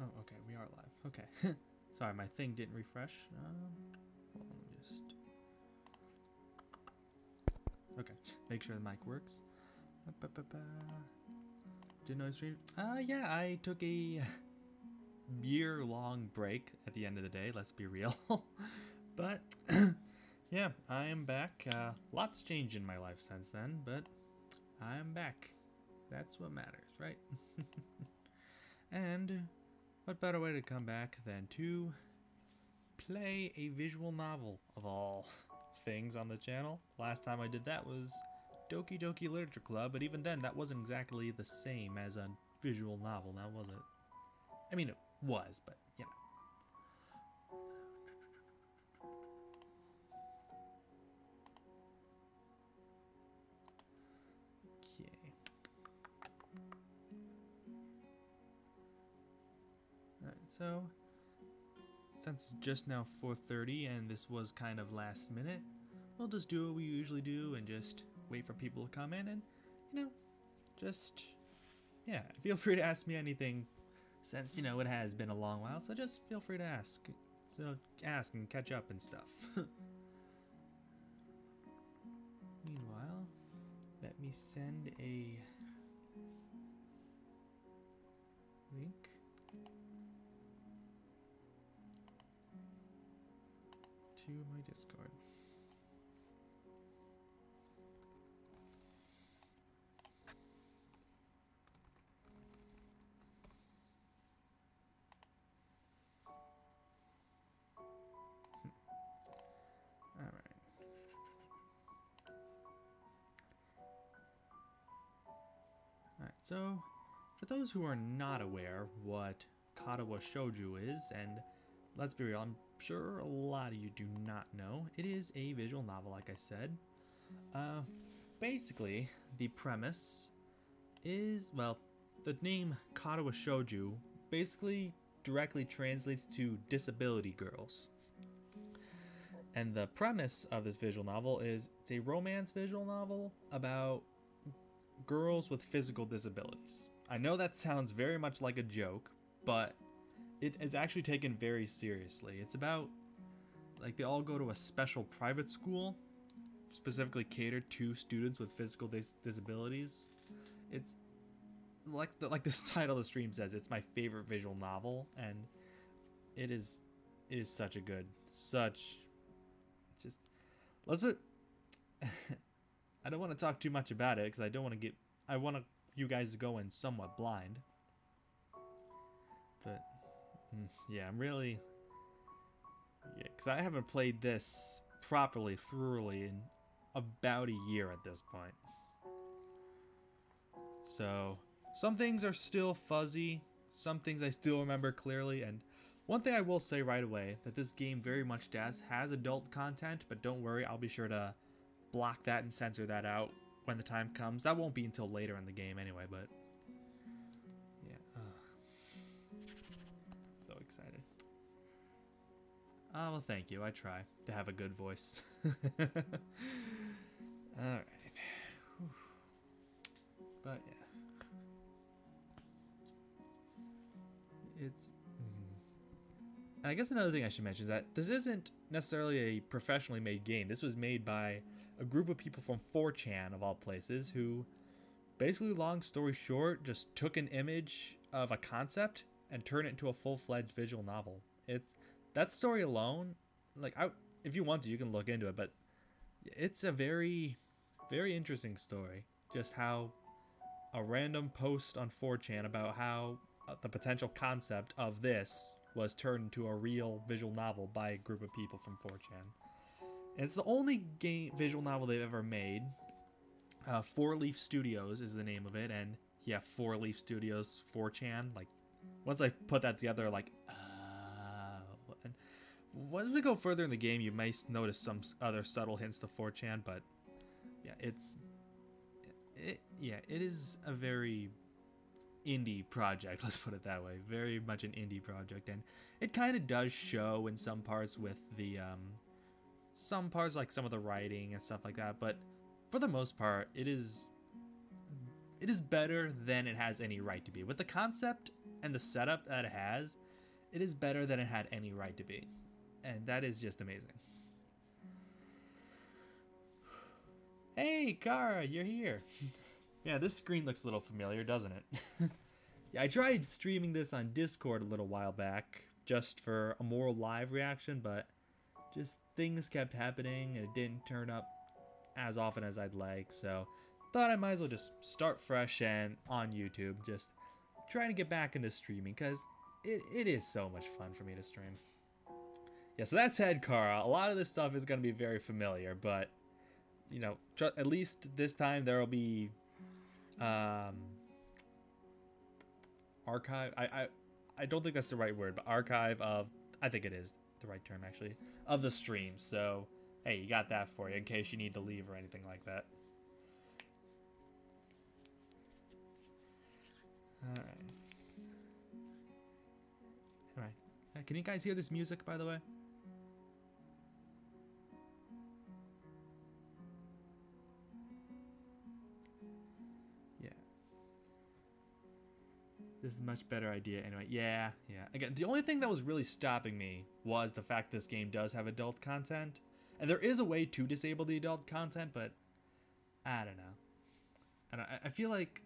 Oh, okay, we are live. Okay. Sorry, my thing didn't refresh. Hold on, let me just... Okay, make sure the mic works. Didn't know I streamed. Yeah, I took a year-long break at the end of the day, let's be real. But, yeah, I am back. Lots changed in my life since then, but I'm back. That's what matters, right? And what better way to come back than to play a visual novel of all things on the channel. Last time I did that was Doki Doki Literature Club, but even then that wasn't exactly the same as a visual novel, now was it? I mean, it was, but you know. Okay. Alright, so since it's just now 4:30 and this was kind of last minute, we'll just do what we usually do and just wait for people to come in and, you know, just, yeah, feel free to ask me anything since, you know, it has been a long while, so just feel free to ask. So ask and catch up and stuff. Meanwhile, let me send a link. To my Discord. Alright. Alright, so for those who are not aware what Katawa Shoujo is, and let's be real, I'm sure a lot of you do not know, it is a visual novel, like I said. Basically, the premise is, well, the name Katawa Shoujo basically directly translates to disability girls. And the premise of this visual novel is it's a romance visual novel about girls with physical disabilities. I know that sounds very much like a joke, but it is actually taken very seriously. It's about, like, they all go to a special private school, specifically catered to students with physical disabilities. It's like this title of the stream says, it's my favorite visual novel, and it is such a good, just, let's put, I don't want to talk too much about it, because I want you guys to go in somewhat blind. But, yeah, I'm really, yeah, because I haven't played this properly, thoroughly, in about a year at this point. So, some things are still fuzzy, some things I still remember clearly, and one thing I will say right away, that this game very much has adult content, but don't worry, I'll be sure to block that and censor that out when the time comes. That won't be until later in the game anyway, but yeah. So excited. Oh, well, thank you. I try to have a good voice. Alright. But yeah. It's... And I guess another thing I should mention is that this isn't necessarily a professionally made game. This was made by a group of people from 4chan, of all places, who basically, long story short, just took an image of a concept and turned it into a full-fledged visual novel. It's that story alone, like, if you want to, you can look into it, but it's a very, very interesting story. Just how a random post on 4chan about how the potential concept of this was turned into a real visual novel by a group of people from 4chan. And it's the only visual novel they've ever made. 4 Leaf Studios is the name of it, and yeah, 4 Leaf Studios, 4chan. Like, once I put that together, like, and once we go further in the game, you may notice some other subtle hints to 4chan, but yeah, it is a very indie project, let's put it that way. Very much an indie project, and it kind of does show in some parts with the some parts, like some of the writing and stuff like that, but for the most part it is better than it has any right to be. With the concept, and the setup that it has, it is better than it had any right to be. And that is just amazing. Hey, Kara, you're here. Yeah, this screen looks a little familiar, doesn't it? Yeah, I tried streaming this on Discord a little while back, just for a more live reaction, but just things kept happening and it didn't turn up as often as I'd like, so thought I might as well just start fresh and on YouTube, just trying to get back into streaming, because it is so much fun for me to stream. Yeah, so that's Head Kara. A lot of this stuff is going to be very familiar, but, you know, at least this time there will be archive. I don't think that's the right word, but archive of, I think it is the right term actually, of the stream. So hey, you got that for you in case you need to leave or anything like that. All right. Can you guys hear this music, by the way? This is a much better idea anyway. Yeah. Again, the only thing that was really stopping me was the fact this game does have adult content. And there is a way to disable the adult content, but I don't know. I feel like...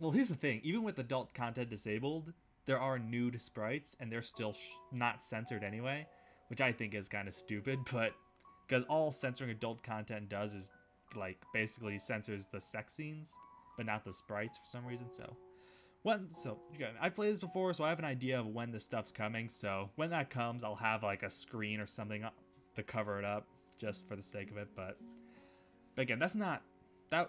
Well, here's the thing. Even with adult content disabled, there are nude sprites, and they're still not censored anyway, which I think is kind of stupid, but... Because all censoring adult content does is, like, basically censors the sex scenes, but not the sprites for some reason, so... I've played this before, so I have an idea of when this stuff's coming, so when that comes, I'll have like a screen or something to cover it up, just for the sake of it, but again, that's not, that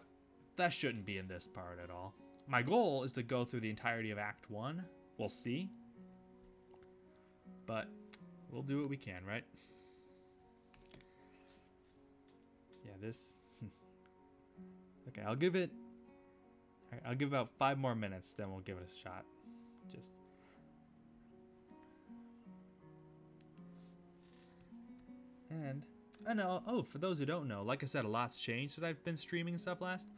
shouldn't be in this part at all. My goal is to go through the entirety of Act 1, we'll see, but we'll do what we can, right? Yeah, this, okay, I'll give about 5 more minutes, then we'll give it a shot. Just... And... for those who don't know, like I said, a lot's changed since I've been streaming stuff last.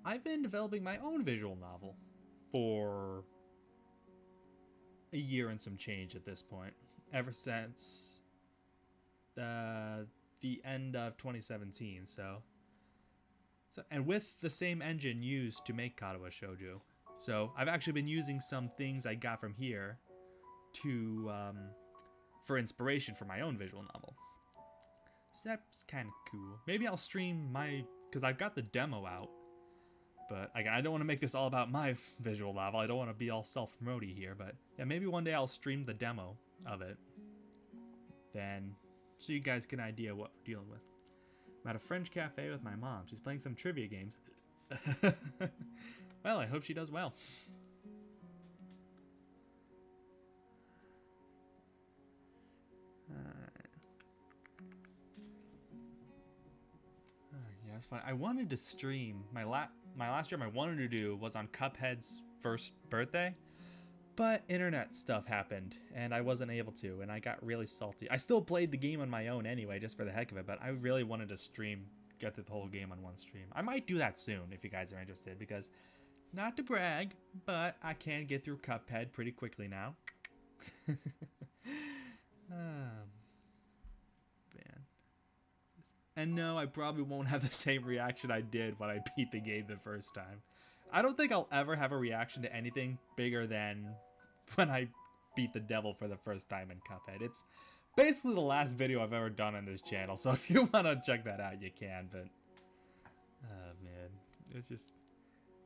I've been developing my own visual novel for a year and some change at this point. Ever since the end of 2017, so... and with the same engine used to make Katawa Shoujo. So I've actually been using some things I got from here to for inspiration for my own visual novel. So that's kind of cool. Maybe I'll stream because I've got the demo out. But again, I don't want to make this all about my visual novel. I don't want to be all self-promoty here. But yeah, maybe one day I'll stream the demo of it. Then, so you guys get an idea what we're dealing with. I'm at a French cafe with my mom. She's playing some trivia games. Well, I hope she does well. Yeah, it's fun. I wanted to stream. My last stream I wanted to do was on Cuphead's first birthday. But internet stuff happened, and I wasn't able to, and I got really salty. I still played the game on my own anyway, just for the heck of it, but I really wanted to get through the whole game on one stream. I might do that soon, if you guys are interested, because, not to brag, but I can get through Cuphead pretty quickly now. Man. And no, I probably won't have the same reaction I did when I beat the game the first time. I don't think I'll ever have a reaction to anything bigger than when I beat the devil for the first time in Cuphead. It's basically the last video I've ever done on this channel, so if you want to check that out, you can, but... Oh, man. It's just...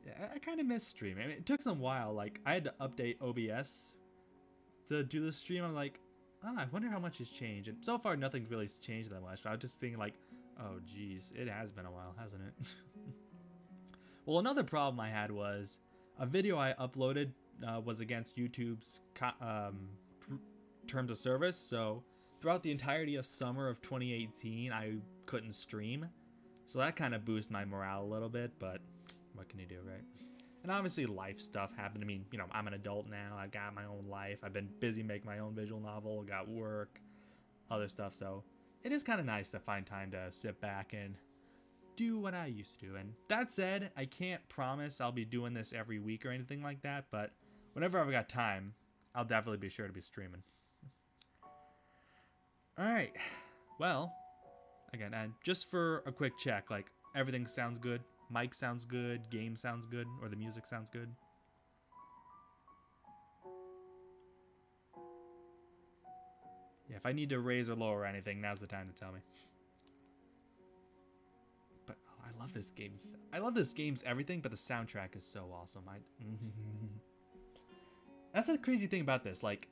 Yeah, I kind of miss streaming. I mean, it took some while. Like, I had to update OBS to do the stream. I'm like, oh, I wonder how much has changed. And so far, nothing's really changed that much. But I was just thinking, like, oh, geez, it has been a while, hasn't it? Well, another problem I had was a video I uploaded was against YouTube's terms of service. So throughout the entirety of summer of 2018, I couldn't stream. So that kind of boosted my morale a little bit, but what can you do, right? And obviously life stuff happened. I mean, you know, I'm an adult now. I got my own life. I've been busy making my own visual novel, got work, other stuff. So it is kind of nice to find time to sit back and do what I used to do. And that said, I can't promise I'll be doing this every week or anything like that, but whenever I've got time, I'll definitely be sure to be streaming. Alright, well, again, and just for a quick check, like, everything sounds good, mic sounds good, game sounds good, or the music sounds good. Yeah, if I need to raise or lower anything, now's the time to tell me. But oh, I love this game's. I love this game's everything, but the soundtrack is so awesome. That's the crazy thing about this. Like,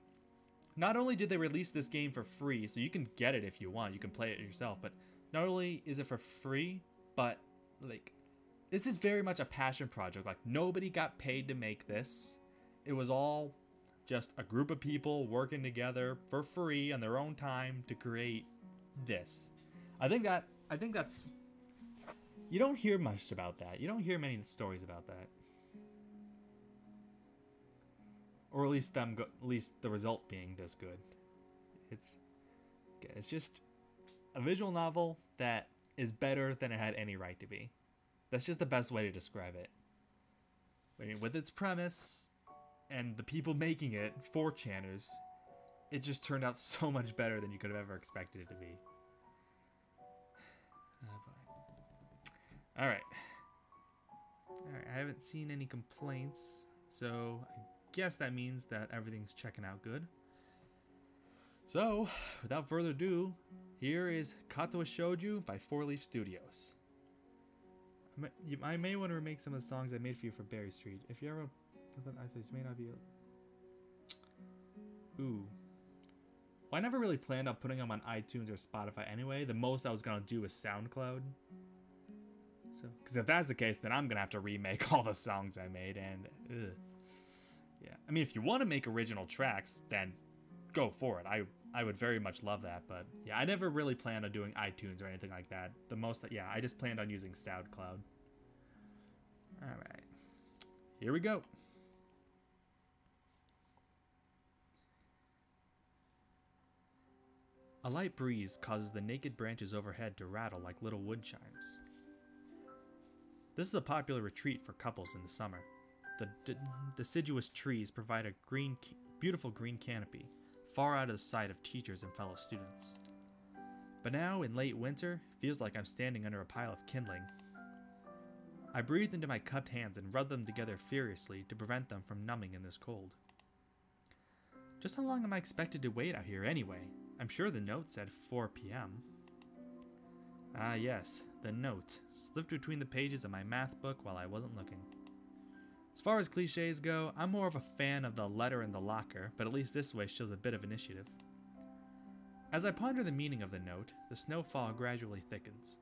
not only did they release this game for free, so you can get it if you want, you can play it yourself. But not only is it for free, but like, this is very much a passion project. Like, nobody got paid to make this. It was all just a group of people working together for free on their own time to create this. I think that's, you don't hear much about that. You don't hear many stories about that. Or at least at least the result being this good. It's just a visual novel that is better than it had any right to be. That's just the best way to describe it. I mean, with its premise and the people making it, 4chaners, it just turned out so much better than you could have ever expected it to be. Alright, I haven't seen any complaints, so I guess that means that everything's checking out good. So, without further ado, here is Katawa Shoujo by 4-Leaf Studios. I may want to remake some of the songs I made for you for Berry Street. If you ever... you may not be... Ooh. Well, I never really planned on putting them on iTunes or Spotify anyway. The most I was going to do is SoundCloud. So, because if that's the case, then I'm going to have to remake all the songs I made, and... Ugh. Yeah, I mean, if you want to make original tracks, then go for it. I would very much love that, but yeah, I never really planned on doing iTunes or anything like that. The most, yeah, I just planned on using SoundCloud. Alright, here we go. A light breeze causes the naked branches overhead to rattle like little wood chimes. This is a popular retreat for couples in the summer. The deciduous trees provide a beautiful green canopy, far out of the sight of teachers and fellow students. But now, in late winter, it feels like I'm standing under a pile of kindling. I breathe into my cupped hands and rub them together furiously to prevent them from numbing in this cold. Just how long am I expected to wait out here anyway? I'm sure the note said 4 p.m. Ah yes, the note, slipped between the pages of my math book while I wasn't looking. As far as cliches go, I'm more of a fan of the letter in the locker, but at least this way shows a bit of initiative. As I ponder the meaning of the note, the snowfall gradually thickens.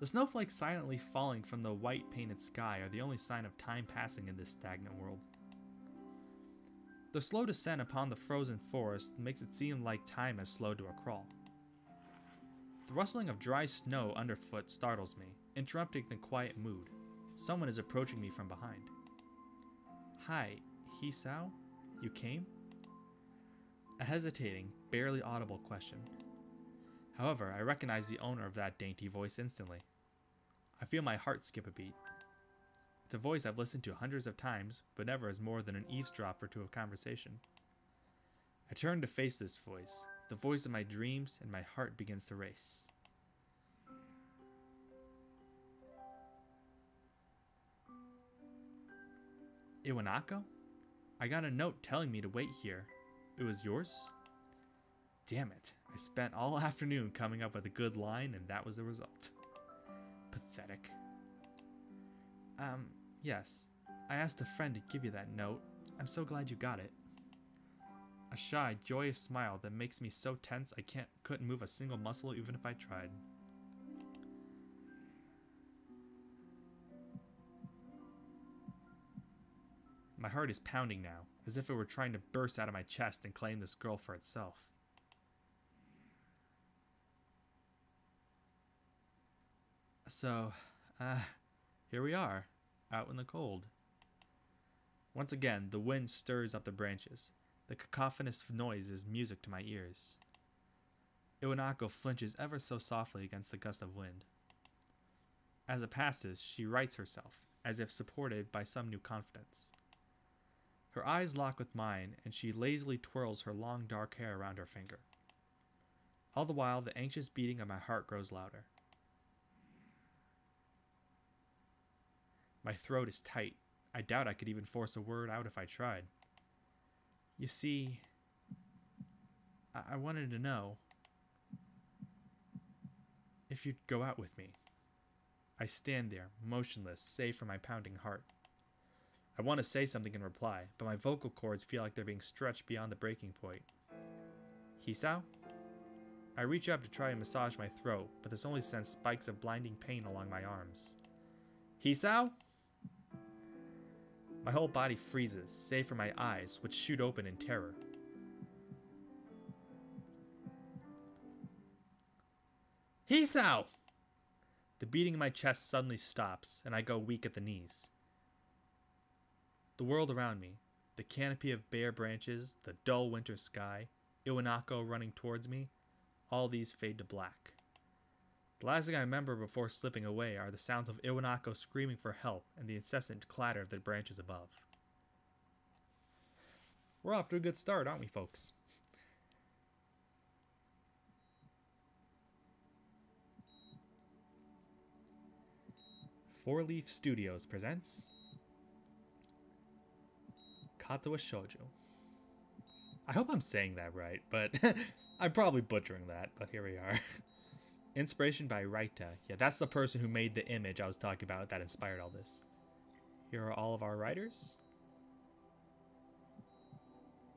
The snowflakes silently falling from the white painted sky are the only sign of time passing in this stagnant world. The slow descent upon the frozen forest makes it seem like time has slowed to a crawl. The rustling of dry snow underfoot startles me, interrupting the quiet mood. Someone is approaching me from behind. Hi, Hisao? You came? A hesitating, barely audible question. However, I recognize the owner of that dainty voice instantly. I feel my heart skip a beat. It's a voice I've listened to hundreds of times, but never as more than an eavesdropper to a conversation. I turn to face this voice, the voice of my dreams, and my heart begins to race. Iwanako? I got a note telling me to wait here. It was yours? Damn it. I spent all afternoon coming up with a good line, and that was the result. Pathetic. Yes. I asked a friend to give you that note. I'm so glad you got it. A shy, joyous smile that makes me so tense I couldn't move a single muscle even if I tried. My heart is pounding now, as if it were trying to burst out of my chest and claim this girl for itself. So, here we are, out in the cold. Once again, the wind stirs up the branches. The cacophonous noise is music to my ears. Iwanako flinches ever so softly against the gust of wind. As it passes, she rights herself, as if supported by some new confidence. Her eyes lock with mine, and she lazily twirls her long dark hair around her finger. All the while, the anxious beating of my heart grows louder. My throat is tight. I doubt I could even force a word out if I tried. You see, I wanted to know if you'd go out with me. I stand there, motionless, save for my pounding heart. I want to say something in reply, but my vocal cords feel like they're being stretched beyond the breaking point. Hisao? I reach up to try and massage my throat, but this only sends spikes of blinding pain along my arms. Hisao? My whole body freezes, save for my eyes, which shoot open in terror. Hisao! The beating in my chest suddenly stops, and I go weak at the knees. The world around me, the canopy of bare branches, the dull winter sky, Iwanako running towards me, all these fade to black. The last thing I remember before slipping away are the sounds of Iwanako screaming for help and the incessant clatter of the branches above. We're off to a good start, aren't we, folks? Four Leaf Studios presents Katawa Shoujo. I hope I'm saying that right, but I'm probably butchering that, but here we are. Inspiration by Raita. Yeah, that's the person who made the image I was talking about that inspired all this. Here are all of our writers.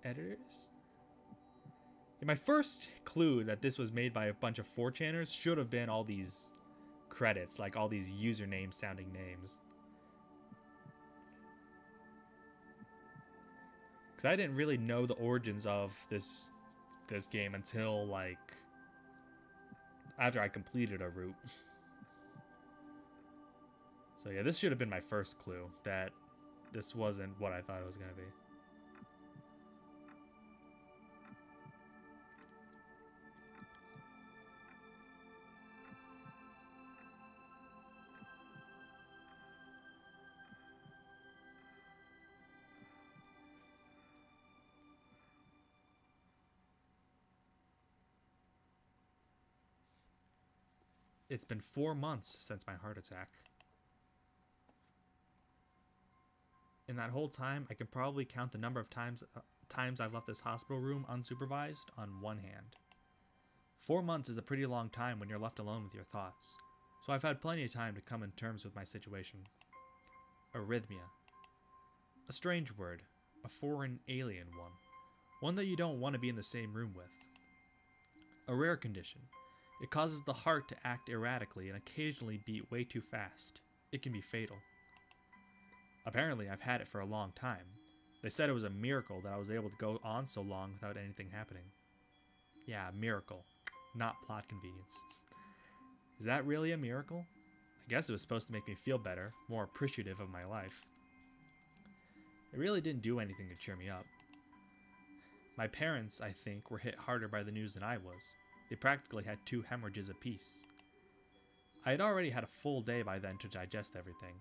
Editors. Yeah, my first clue that this was made by a bunch of 4chaners should have been all these credits, like all these username sounding names. Because I didn't really know the origins of this game until like after I completed a route. So yeah, this should have been my first clue that this wasn't what I thought it was going to be. It's been 4 months since my heart attack. In that whole time, I can probably count the number of times I've left this hospital room unsupervised on one hand. 4 months is a pretty long time when you're left alone with your thoughts, so I've had plenty of time to come in terms with my situation. Arrhythmia. A strange word, a foreign alien one that you don't want to be in the same room with. A rare condition. It causes the heart to act erratically and occasionally beat way too fast. It can be fatal. Apparently, I've had it for a long time. They said it was a miracle that I was able to go on so long without anything happening. Yeah, miracle, not plot convenience. Is that really a miracle? I guess it was supposed to make me feel better, more appreciative of my life. It really didn't do anything to cheer me up. My parents, I think, were hit harder by the news than I was. They practically had 2 hemorrhages apiece. I had already had a full day by then to digest everything.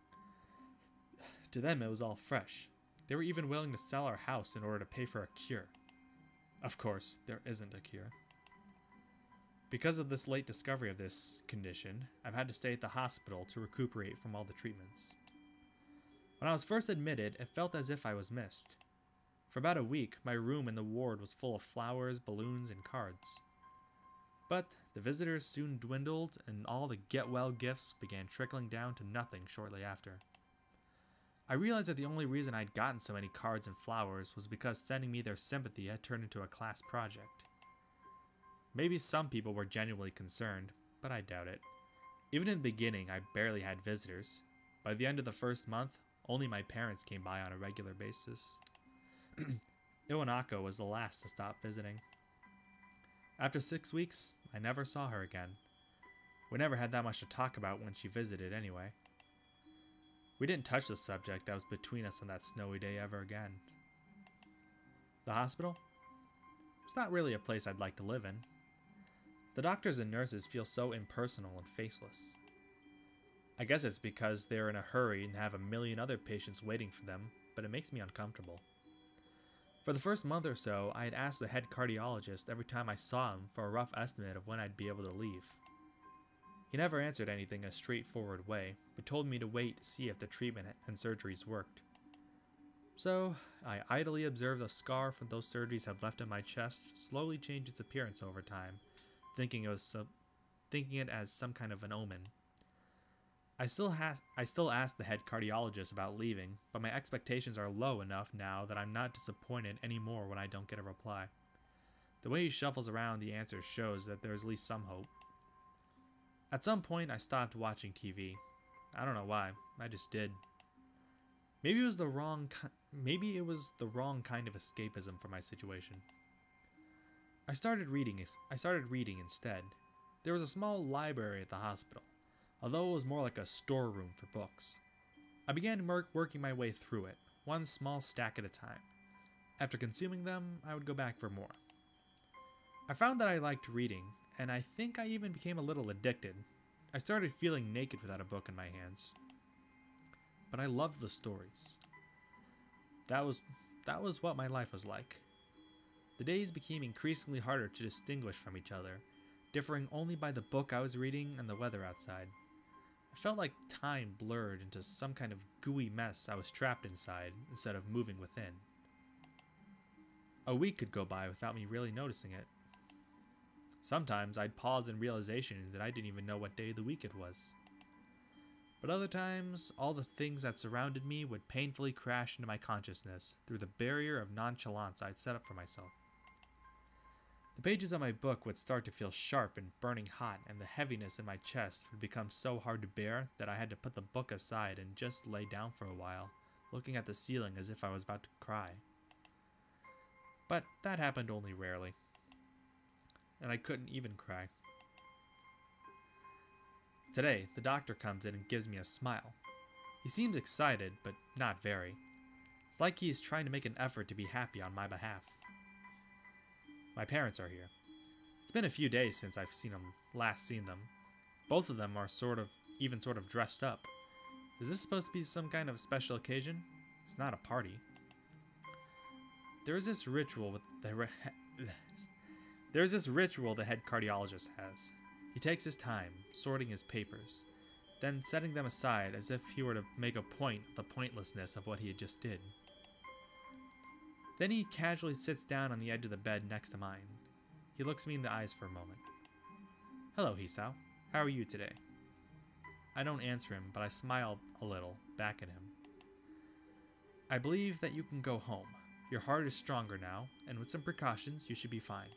To them, it was all fresh. They were even willing to sell our house in order to pay for a cure. Of course, there isn't a cure. Because of this late discovery of this condition, I've had to stay at the hospital to recuperate from all the treatments. When I was first admitted, it felt as if I was missed. For about a week, my room in the ward was full of flowers, balloons, and cards. But the visitors soon dwindled, and all the get-well gifts began trickling down to nothing shortly after. I realized that the only reason I'd gotten so many cards and flowers was because sending me their sympathy had turned into a class project. Maybe some people were genuinely concerned, but I doubt it. Even in the beginning, I barely had visitors. By the end of the first month, only my parents came by on a regular basis. Iwanako was the last to stop visiting. After 6 weeks, I never saw her again. We never had that much to talk about when she visited anyway. We didn't touch the subject that was between us on that snowy day ever again. The hospital? It's not really a place I'd like to live in. The doctors and nurses feel so impersonal and faceless. I guess it's because they're in a hurry and have a million other patients waiting for them, but it makes me uncomfortable. For the first month or so, I had asked the head cardiologist every time I saw him for a rough estimate of when I'd be able to leave. He never answered anything in a straightforward way, but told me to wait to see if the treatment and surgeries worked. So, I idly observed the scar from those surgeries had left in my chest slowly change its appearance over time, thinking it as some kind of an omen. I still ask the head cardiologist about leaving, but my expectations are low enough now that I'm not disappointed anymore when I don't get a reply. The way he shuffles around the answers shows that there is at least some hope. At some point, I stopped watching TV. I don't know why. I just did. Maybe it was the wrong kind of escapism for my situation. I started reading instead. There was a small library at the hospital, although it was more like a storeroom for books. I began working my way through it, one small stack at a time. After consuming them, I would go back for more. I found that I liked reading, and I think I even became a little addicted. I started feeling naked without a book in my hands. But I loved the stories. That was what my life was like. The days became increasingly harder to distinguish from each other, differing only by the book I was reading and the weather outside. It felt like time blurred into some kind of gooey mess I was trapped inside instead of moving within. A week could go by without me really noticing it. Sometimes I'd pause in realization that I didn't even know what day of the week it was. But other times, all the things that surrounded me would painfully crash into my consciousness through the barrier of nonchalance I'd set up for myself. The pages of my book would start to feel sharp and burning hot, and the heaviness in my chest would become so hard to bear that I had to put the book aside and just lay down for a while, looking at the ceiling as if I was about to cry. But that happened only rarely. And I couldn't even cry. Today, the doctor comes in and gives me a smile. He seems excited, but not very. It's like he is trying to make an effort to be happy on my behalf. My parents are here. It's been a few days since I've last seen them. Both of them are sort of dressed up. Is this supposed to be some kind of special occasion? It's not a party. There's this ritual the head cardiologist has. He takes his time, sorting his papers, then setting them aside as if he were to make a point of the pointlessness of what he had just did. Then he casually sits down on the edge of the bed next to mine. He looks me in the eyes for a moment. "Hello, Hisao. How are you today?" I don't answer him, but I smile a little back at him. "I believe that you can go home. Your heart is stronger now, and with some precautions, you should be fine.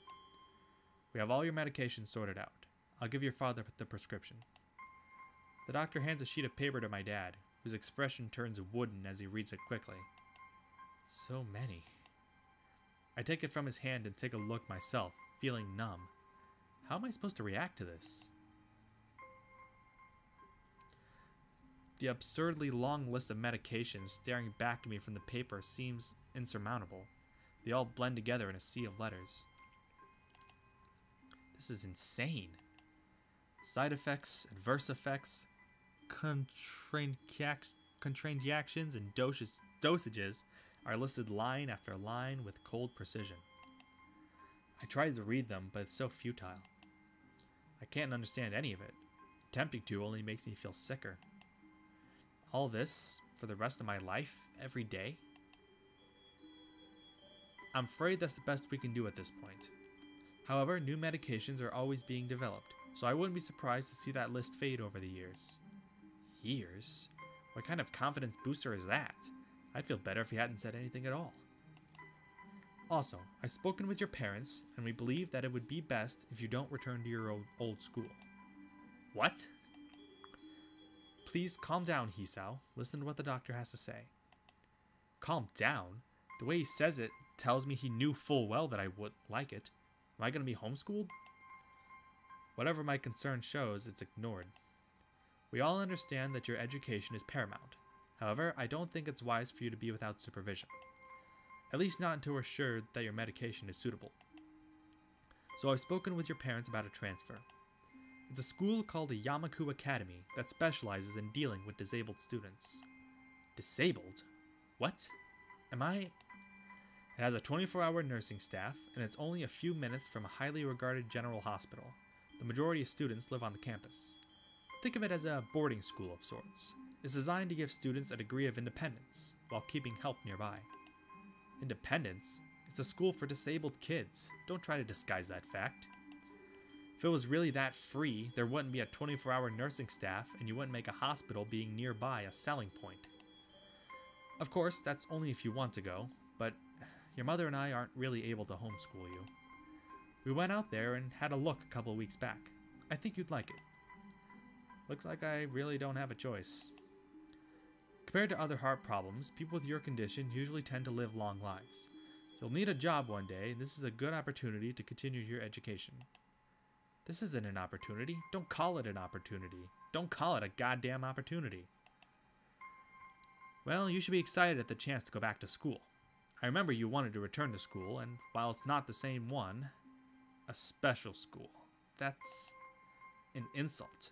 We have all your medications sorted out. I'll give your father the prescription." The doctor hands a sheet of paper to my dad, whose expression turns wooden as he reads it quickly. So many. I take it from his hand and take a look myself, feeling numb. How am I supposed to react to this? The absurdly long list of medications staring back at me from the paper seems insurmountable. They all blend together in a sea of letters. This is insane. Side effects, adverse effects, contraindications, and dosages are listed line after line with cold precision. I tried to read them, but it's so futile. I can't understand any of it. Attempting to only makes me feel sicker. All this for the rest of my life, every day? I'm afraid that's the best we can do at this point. However, new medications are always being developed, so I wouldn't be surprised to see that list fade over the years. Years? What kind of confidence booster is that? I'd feel better if he hadn't said anything at all. Also, I've spoken with your parents, and we believe that it would be best if you don't return to your old school. What? Please calm down, Hisao. Listen to what the doctor has to say. Calm down? The way he says it tells me he knew full well that I would like it. Am I going to be homeschooled? Whatever my concern shows, it's ignored. We all understand that your education is paramount. However, I don't think it's wise for you to be without supervision. At least not until we're sure that your medication is suitable. So I've spoken with your parents about a transfer. It's a school called the Yamaku Academy that specializes in dealing with disabled students. Disabled? What? Am I It has a 24-hour nursing staff, and it's only a few minutes from a highly regarded general hospital. The majority of students live on the campus. Think of it as a boarding school of sorts. It's designed to give students a degree of independence, while keeping help nearby. Independence? It's a school for disabled kids. Don't try to disguise that fact. If it was really that free, there wouldn't be a 24-hour nursing staff, and you wouldn't make a hospital being nearby a selling point. Of course, that's only if you want to go, but your mother and I aren't really able to homeschool you. We went out there and had a look a couple of weeks back. I think you'd like it. Looks like I really don't have a choice. Compared to other heart problems, people with your condition usually tend to live long lives. You'll need a job one day, and this is a good opportunity to continue your education. This isn't an opportunity. Don't call it an opportunity. Don't call it a goddamn opportunity. Well, you should be excited at the chance to go back to school. I remember you wanted to return to school, and while it's not the same one, a special school. That's an insult.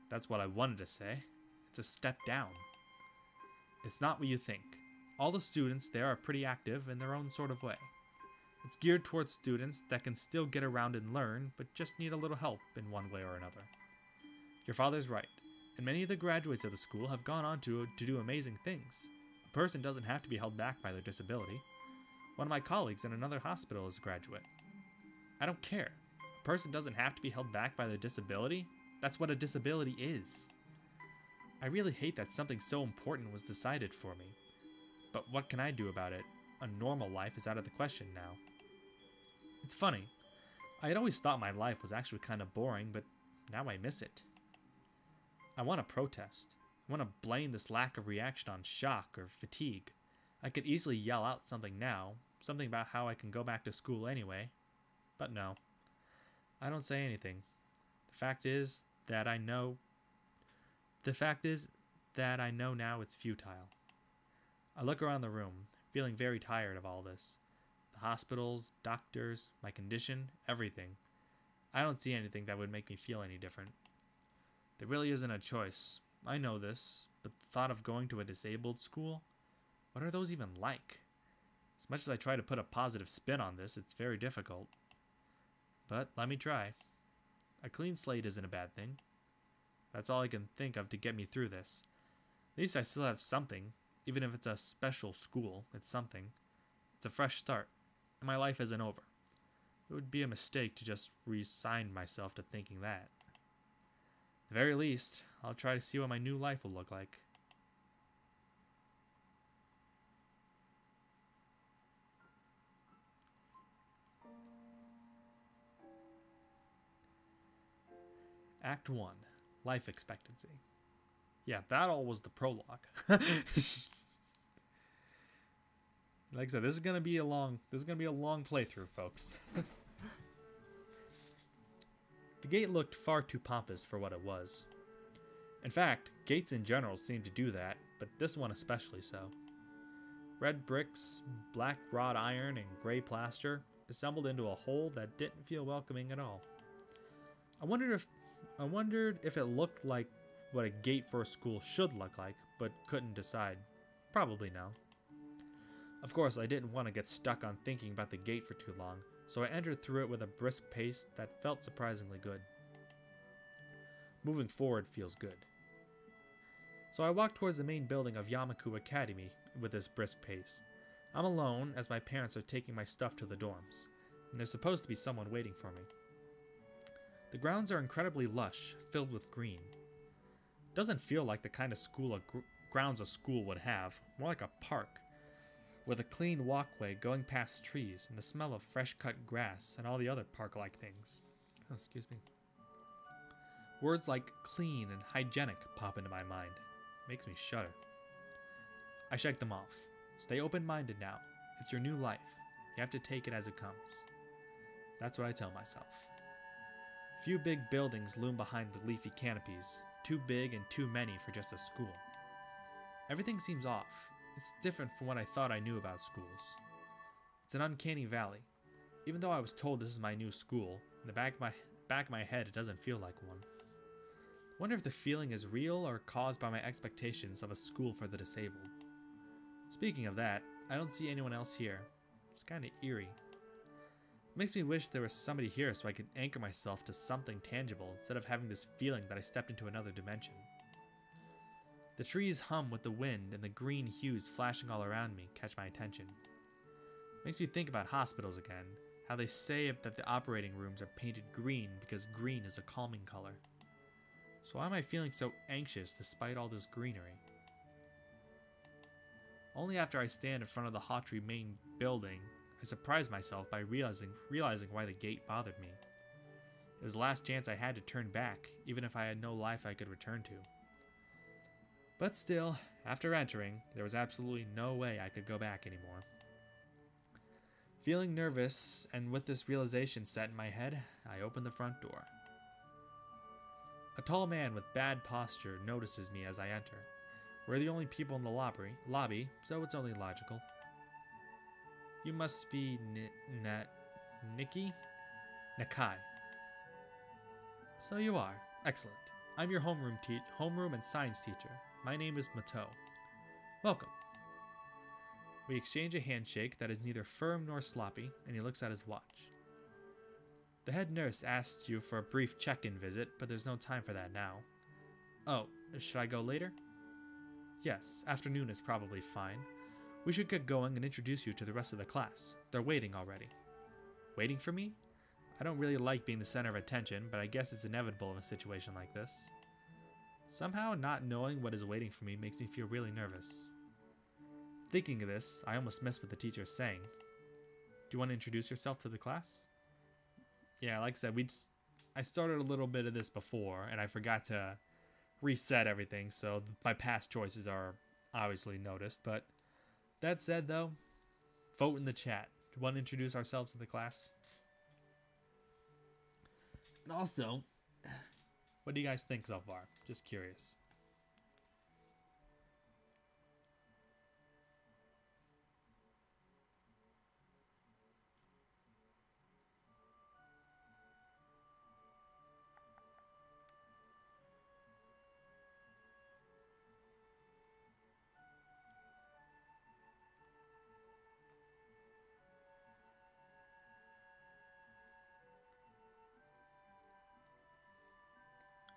That's what I wanted to say. It's a step down. It's not what you think. All the students there are pretty active in their own sort of way. It's geared towards students that can still get around and learn, but just need a little help in one way or another. Your father's right, and many of the graduates of the school have gone on to do amazing things. A person doesn't have to be held back by their disability. One of my colleagues in another hospital is a graduate. I don't care. A person doesn't have to be held back by their disability. That's what a disability is. I really hate that something so important was decided for me. But what can I do about it? A normal life is out of the question now. It's funny. I had always thought my life was actually kind of boring, but now I miss it. I want to protest. I want to blame this lack of reaction on shock or fatigue. I could easily yell out something now, something about how I can go back to school anyway. But no. I don't say anything. The fact is that I know now it's futile. I look around the room, feeling very tired of all this. The hospitals, doctors, my condition, everything. I don't see anything that would make me feel any different. There really isn't a choice. I know this, but the thought of going to a disabled school? What are those even like? As much as I try to put a positive spin on this, it's very difficult. But let me try. A clean slate isn't a bad thing. That's all I can think of to get me through this. At least I still have something. Even if it's a special school, it's something. It's a fresh start, and my life isn't over. It would be a mistake to just resign myself to thinking that. At the very least, I'll try to see what my new life will look like. Act 1. Life expectancy. Yeah, that all was the prologue. Like I said, this is gonna be a long playthrough, folks. The gate looked far too pompous for what it was. In fact, gates in general seem to do that, but this one especially so. Red bricks, black wrought iron, and gray plaster assembled into a whole that didn't feel welcoming at all. I wondered if it looked like what a gate for a school should look like, but couldn't decide. Probably no. Of course, I didn't want to get stuck on thinking about the gate for too long, so I entered through it with a brisk pace that felt surprisingly good. Moving forward feels good. So I walked towards the main building of Yamaku Academy with this brisk pace. I'm alone as my parents are taking my stuff to the dorms, and there's supposed to be someone waiting for me. The grounds are incredibly lush, filled with green. Doesn't feel like the kind of grounds a school would have, more like a park, with a clean walkway going past trees and the smell of fresh-cut grass and all the other park-like things. Oh, excuse me. Words like clean and hygienic pop into my mind. Makes me shudder. I shake them off. Stay open-minded now. It's your new life. You have to take it as it comes. That's what I tell myself. Few big buildings loom behind the leafy canopies, too big and too many for just a school. Everything seems off. It's different from what I thought I knew about schools. It's an uncanny valley. Even though I was told this is my new school, in the back of my head it doesn't feel like one. I wonder if the feeling is real or caused by my expectations of a school for the disabled. Speaking of that, I don't see anyone else here. It's kind of eerie. It makes me wish there was somebody here so I could anchor myself to something tangible instead of having this feeling that I stepped into another dimension. The trees hum with the wind and the green hues flashing all around me catch my attention. It makes me think about hospitals again, how they say that the operating rooms are painted green because green is a calming color. So why am I feeling so anxious despite all this greenery? Only after I stand in front of the Hawtree main building, I surprise myself by realizing why the gate bothered me. It was the last chance I had to turn back, even if I had no life I could return to. But still, after entering, there was absolutely no way I could go back anymore. Feeling nervous, and with this realization set in my head, I open the front door. A tall man with bad posture notices me as I enter. We're the only people in the lobby, so it's only logical. You must be Nikki? Nakai. So you are. Excellent. I'm your homeroom and science teacher. My name is Mato. Welcome. We exchange a handshake that is neither firm nor sloppy, and he looks at his watch. The head nurse asked you for a brief check-in visit, but there's no time for that now. Oh, should I go later? Yes, afternoon is probably fine. We should get going and introduce you to the rest of the class. They're waiting already. Waiting for me? I don't really like being the center of attention, but I guess it's inevitable in a situation like this. Somehow not knowing what is waiting for me makes me feel really nervous. Thinking of this, I almost missed what the teacher is saying. Do you want to introduce yourself to the class? Yeah, like I said, I started a little bit of this before, and I forgot to reset everything, so my past choices are obviously noticed. But that said, though, vote in the chat. Do you want to introduce ourselves to the class? And also, what do you guys think so far? Just curious.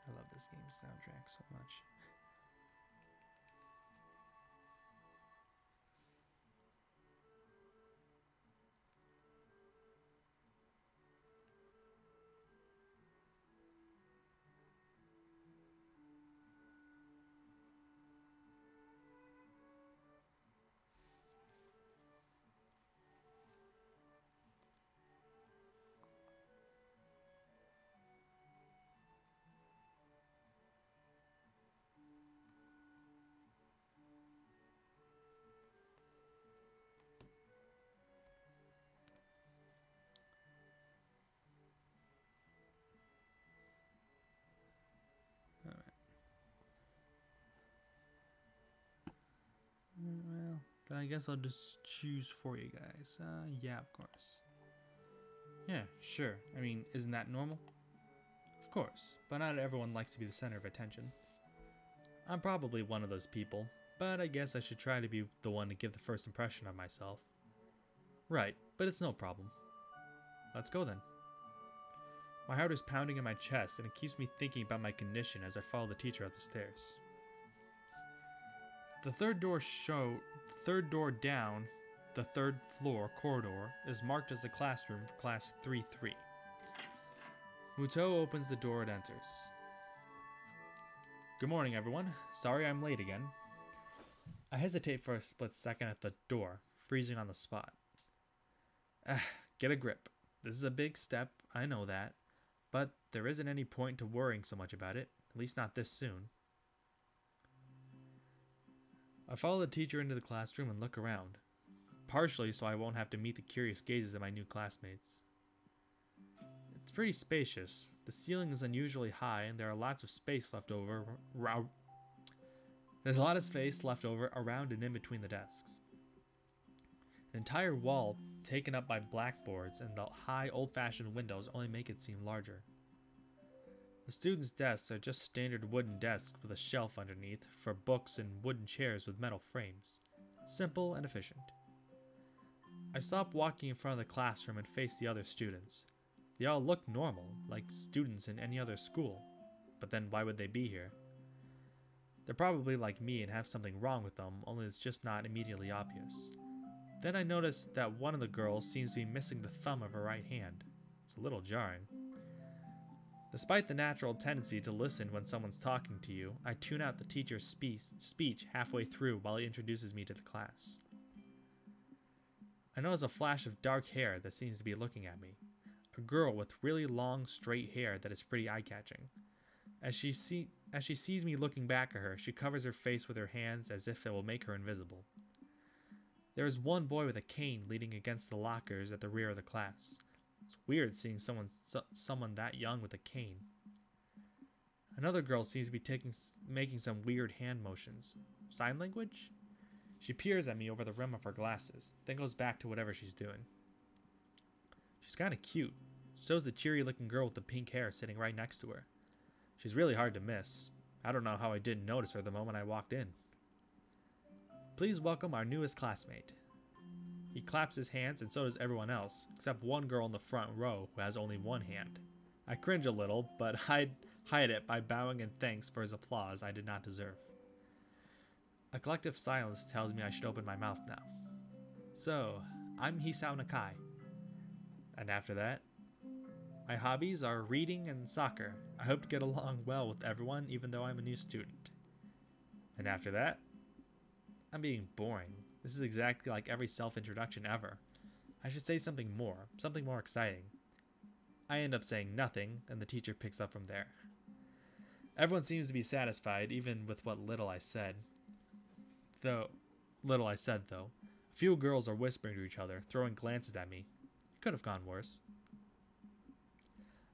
I love this game's soundtrack so much. Well, then I guess I'll just choose for you guys. Yeah, of course. Yeah, sure. I mean, isn't that normal? Of course, but not everyone likes to be the center of attention. I'm probably one of those people, but I guess I should try to be the one to give the first impression of myself. Right, but it's no problem. Let's go then. My heart is pounding in my chest, and it keeps me thinking about my condition as I follow the teacher up the stairs. The third door down the third floor corridor is marked as the classroom for class 3-3. Muto opens the door and enters. Good morning, everyone. Sorry I'm late again. I hesitate for a split second at the door, freezing on the spot. Get a grip. This is a big step, I know that, but there isn't any point to worrying so much about it, at least not this soon. I follow the teacher into the classroom and look around, partially so I won't have to meet the curious gazes of my new classmates. It's pretty spacious. The ceiling is unusually high, and there are lots of space left over. There's a lot of space left over around and in between the desks. An entire wall taken up by blackboards and the high old-fashioned windows only make it seem larger. The students' desks are just standard wooden desks with a shelf underneath for books and wooden chairs with metal frames. Simple and efficient. I stop walking in front of the classroom and face the other students. They all look normal, like students in any other school. But then why would they be here? They're probably like me and have something wrong with them, only it's just not immediately obvious. Then I notice that one of the girls seems to be missing the thumb of her right hand. It's a little jarring. Despite the natural tendency to listen when someone's talking to you, I tune out the teacher's speech halfway through while he introduces me to the class. I notice a flash of dark hair that seems to be looking at me. A girl with really long, straight hair that is pretty eye-catching. As she sees me looking back at her, she covers her face with her hands as if it will make her invisible. There is one boy with a cane leaning against the lockers at the rear of the class. It's weird seeing someone that young with a cane. Another girl seems to be making some weird hand motions. Sign language? She peers at me over the rim of her glasses, then goes back to whatever she's doing. She's kinda cute. So's the cheery looking girl with the pink hair sitting right next to her. She's really hard to miss. I don't know how I didn't notice her the moment I walked in. Please welcome our newest classmate. He claps his hands and so does everyone else, except one girl in the front row who has only one hand. I cringe a little, but hide it by bowing in thanks for his applause I did not deserve. A collective silence tells me I should open my mouth now. So, I'm Hisao Nakai. And after that, my hobbies are reading and soccer. I hope to get along well with everyone even though I'm a new student. And after that, I'm being boring. This is exactly like every self-introduction ever. I should say something more exciting. I end up saying nothing, and the teacher picks up from there. Everyone seems to be satisfied, even with what little I said. A few girls are whispering to each other, throwing glances at me. It could have gone worse.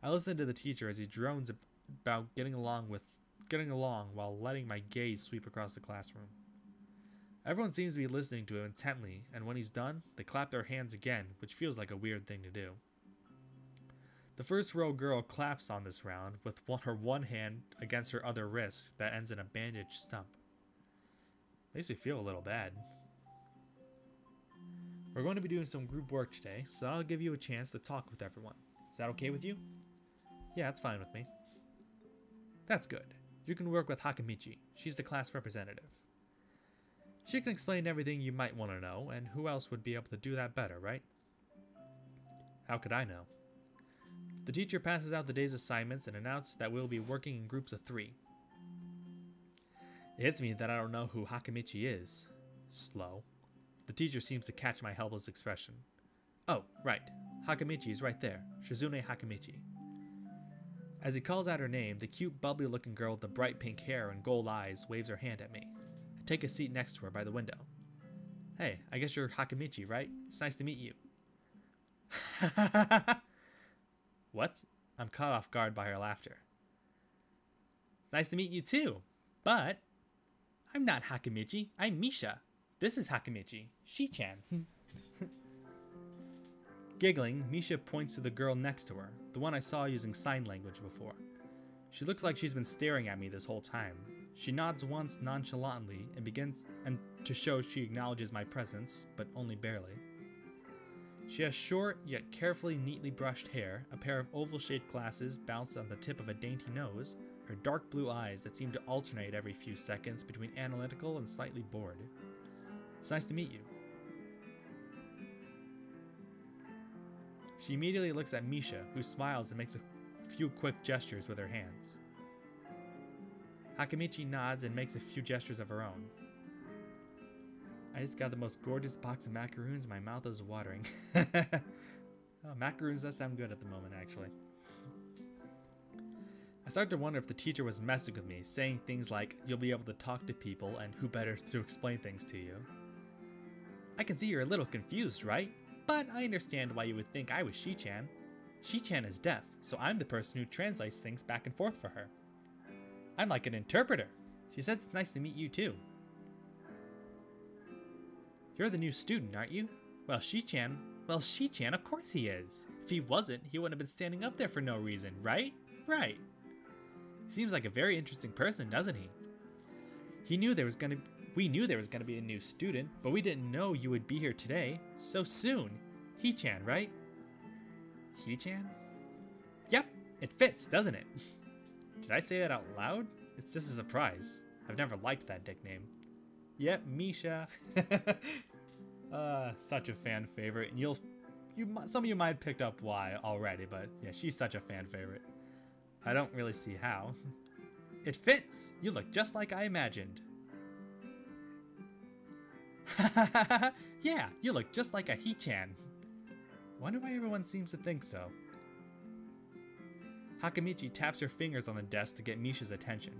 I listen to the teacher as he drones about getting along while letting my gaze sweep across the classroom. Everyone seems to be listening to him intently, and when he's done, they clap their hands again, which feels like a weird thing to do. The first row girl claps on this round with her one hand against her other wrist that ends in a bandaged stump. Makes me feel a little bad. We're going to be doing some group work today, so I'll give you a chance to talk with everyone. Is that okay with you? Yeah, that's fine with me. That's good. You can work with Hakamichi. She's the class representative. She can explain everything you might want to know, and who else would be able to do that better, right? How could I know? The teacher passes out the day's assignments and announces that we'll be working in groups of 3. It hits me that I don't know who Hakamichi is. Slow. The teacher seems to catch my helpless expression. Oh, right. Hakamichi is right there. Shizune Hakamichi. As he calls out her name, the cute, bubbly-looking girl with the bright pink hair and gold eyes waves her hand at me. I take a seat next to her by the window. Hey, I guess you're Hakamichi, right? It's nice to meet you. What? I'm caught off guard by her laughter. Nice to meet you too, but I'm not Hakamichi, I'm Misha. This is Hakamichi, Shi-chan. Giggling, Misha points to the girl next to her, the one I saw using sign language before. She looks like she's been staring at me this whole time. She nods once nonchalantly and begins to show she acknowledges my presence, but only barely. She has short yet carefully neatly brushed hair, a pair of oval-shaped glasses balanced on the tip of a dainty nose, her dark blue eyes that seem to alternate every few seconds between analytical and slightly bored. It's nice to meet you. She immediately looks at Misha, who smiles and makes a few quick gestures with her hands. Hakamichi nods and makes a few gestures of her own. I just got the most gorgeous box of macaroons and my mouth is watering. Oh, macaroons does sound good at the moment, actually. I start to wonder if the teacher was messing with me, saying things like, you'll be able to talk to people and who better to explain things to you. I can see you're a little confused, right? But I understand why you would think I was Shi-chan. Shi-chan is deaf, so I'm the person who translates things back and forth for her. I'm like an interpreter. She says it's nice to meet you too. You're the new student, aren't you? Well, Shi-chan, of course he is. If he wasn't, he wouldn't have been standing up there for no reason, right? Right. He seems like a very interesting person, doesn't he? He knew there was going We knew there was going to be a new student, but we didn't know you would be here today so soon. He-chan, right? He-chan? Yep, it fits, doesn't it? Did I say that out loud? It's just a surprise. I've never liked that nickname. Yep, Misha. Such a fan favorite, and some of you might have picked up why already, but yeah, she's such a fan favorite. I don't really see how. It fits! You look just like I imagined. Yeah, you look just like a He-chan. Wonder why everyone seems to think so. Hakamichi taps her fingers on the desk to get Misha's attention.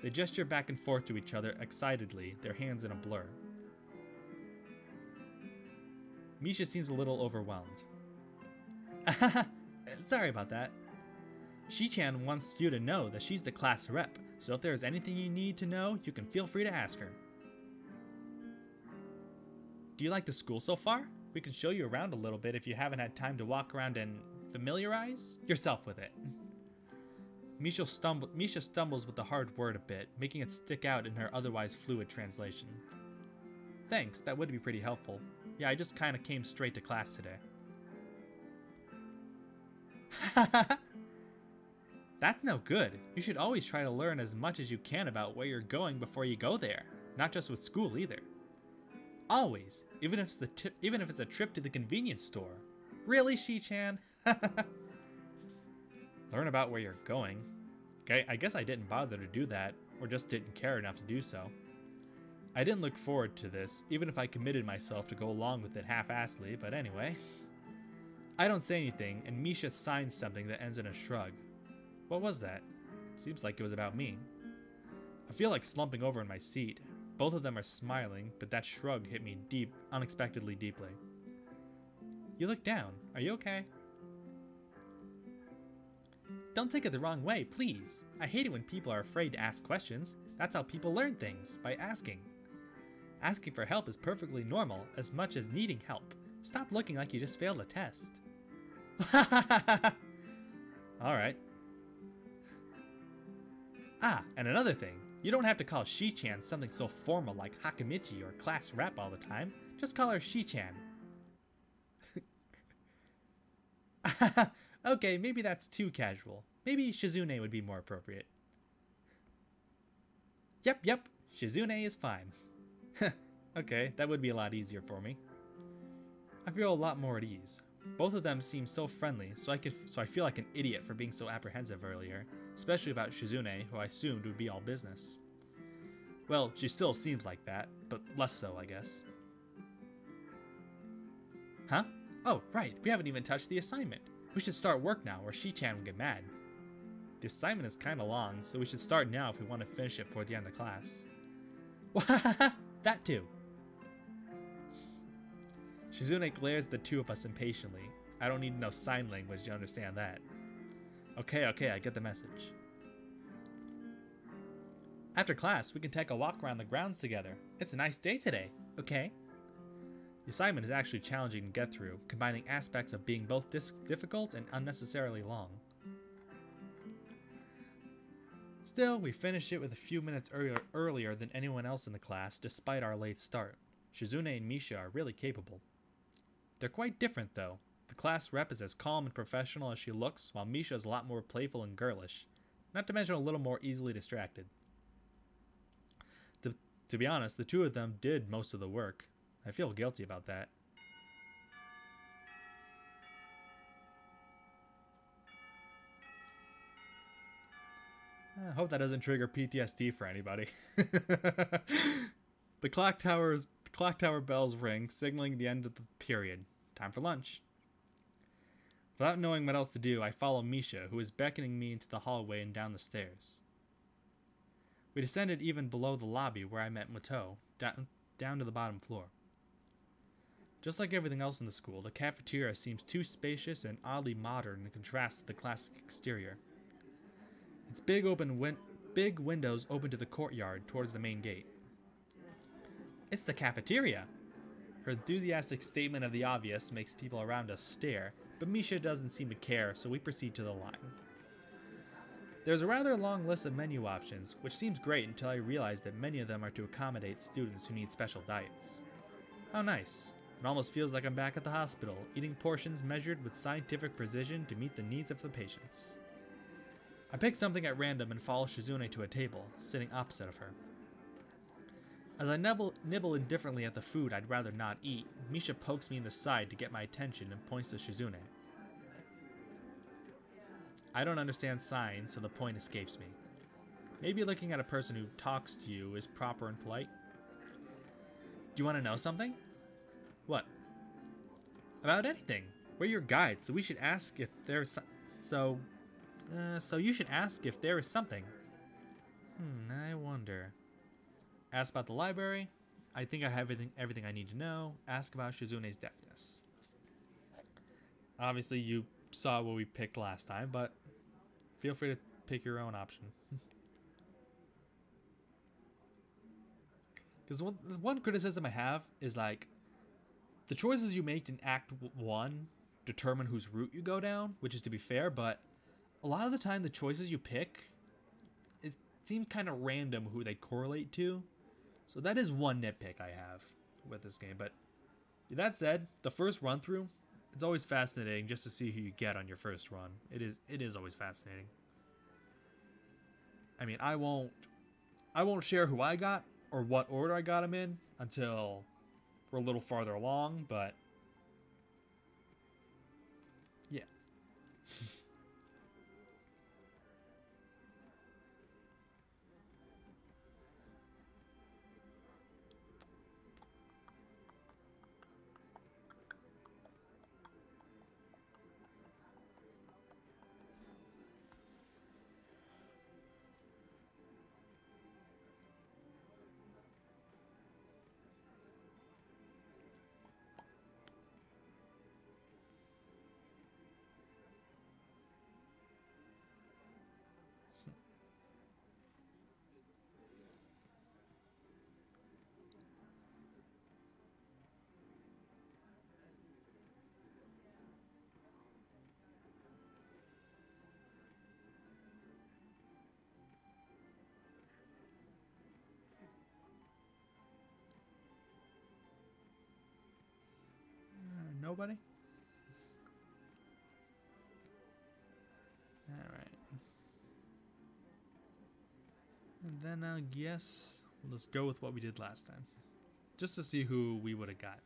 They gesture back and forth to each other excitedly, their hands in a blur. Misha seems a little overwhelmed. Sorry about that. Shi-chan wants you to know that she's the class rep, so if there is anything you need to know, you can feel free to ask her. Do you like the school so far? We can show you around a little bit if you haven't had time to walk around and familiarize yourself with it. Misha stumbles with the hard word a bit, making it stick out in her otherwise fluid translation. Thanks, that would be pretty helpful. Yeah, I just kinda came straight to class today. That's no good. You should always try to learn as much as you can about where you're going before you go there. Not just with school either. Always, even if it's a trip to the convenience store. Really, Shi-chan? Learn about where you're going. Okay, I guess I didn't bother to do that, or just didn't care enough to do so. I didn't look forward to this, even if I committed myself to go along with it half-assedly, but anyway. I don't say anything, and Misha signs something that ends in a shrug. What was that? Seems like it was about me. I feel like slumping over in my seat. Both of them are smiling, but that shrug hit me unexpectedly deeply. You look down. Are you okay? Don't take it the wrong way, please. I hate it when people are afraid to ask questions. That's how people learn things, by asking. Asking for help is perfectly normal, as much as needing help. Stop looking like you just failed a test. Alright. Ah, and another thing. You don't have to call Shi-chan something so formal like Hakamichi or class rep all the time. Just call her Shi-chan. Okay, maybe that's too casual. Maybe Shizune would be more appropriate. Yep, Shizune is fine. Okay, that would be a lot easier for me. I feel a lot more at ease. Both of them seem so friendly, so I feel like an idiot for being so apprehensive earlier, especially about Shizune, who I assumed would be all business. Well, she still seems like that, but less so, I guess. Huh? Oh, right, we haven't even touched the assignment. We should start work now, or Shi-chan will get mad. The assignment is kinda long, so we should start now if we want to finish it before the end of class. That too. Shizune glares at the two of us impatiently. I don't need to know sign language to understand that. Okay, I get the message. After class, we can take a walk around the grounds together. It's a nice day today, okay? The assignment is actually challenging to get through, combining aspects of being both difficult and unnecessarily long. Still, we finished it with a few minutes earlier than anyone else in the class, despite our late start. Shizune and Misha are really capable. They're quite different, though. The class rep is as calm and professional as she looks, while Misha is a lot more playful and girlish, not to mention a little more easily distracted. To be honest, the two of them did most of the work. I feel guilty about that. I hope that doesn't trigger PTSD for anybody. The clock tower bells ring, signaling the end of the period. Time for lunch. Without knowing what else to do, I follow Misha, who is beckoning me into the hallway and down the stairs. We descended even below the lobby where I met Muto, down to the bottom floor. Just like everything else in the school, the cafeteria seems too spacious and oddly modern in contrast to the classic exterior. Its big windows open to the courtyard towards the main gate. It's the cafeteria! Her enthusiastic statement of the obvious makes people around us stare, but Misha doesn't seem to care, so we proceed to the line. There's a rather long list of menu options, which seems great until I realize that many of them are to accommodate students who need special diets. How nice. It almost feels like I'm back at the hospital, eating portions measured with scientific precision to meet the needs of the patients. I pick something at random and follow Shizune to a table, sitting opposite of her. As I nibble indifferently at the food I'd rather not eat, Misha pokes me in the side to get my attention and points to Shizune. I don't understand signs, so the point escapes me. Maybe looking at a person who talks to you is proper and polite. Do you want to know something? What? About anything. We're your guide, so we should ask if there's so you should ask if there is something. I wonder. Ask about the library. I think I have everything I need to know. Ask about Shizune's deafness. Obviously, you saw what we picked last time, but feel free to pick your own option. Because one criticism I have is like the choices you make in Act 1 determine whose route you go down, which is to be fair, but a lot of the time the choices you pick, it seems kind of random who they correlate to. So that is one nitpick I have with this game. But that said, the first run through, it's always fascinating just to see who you get on your first run. It is always fascinating. I mean, I won't share who I got or what order I got them in until we're a little farther along, but yeah. Nobody? Alright. And then I guess we'll just go with what we did last time. Just to see who we would have got.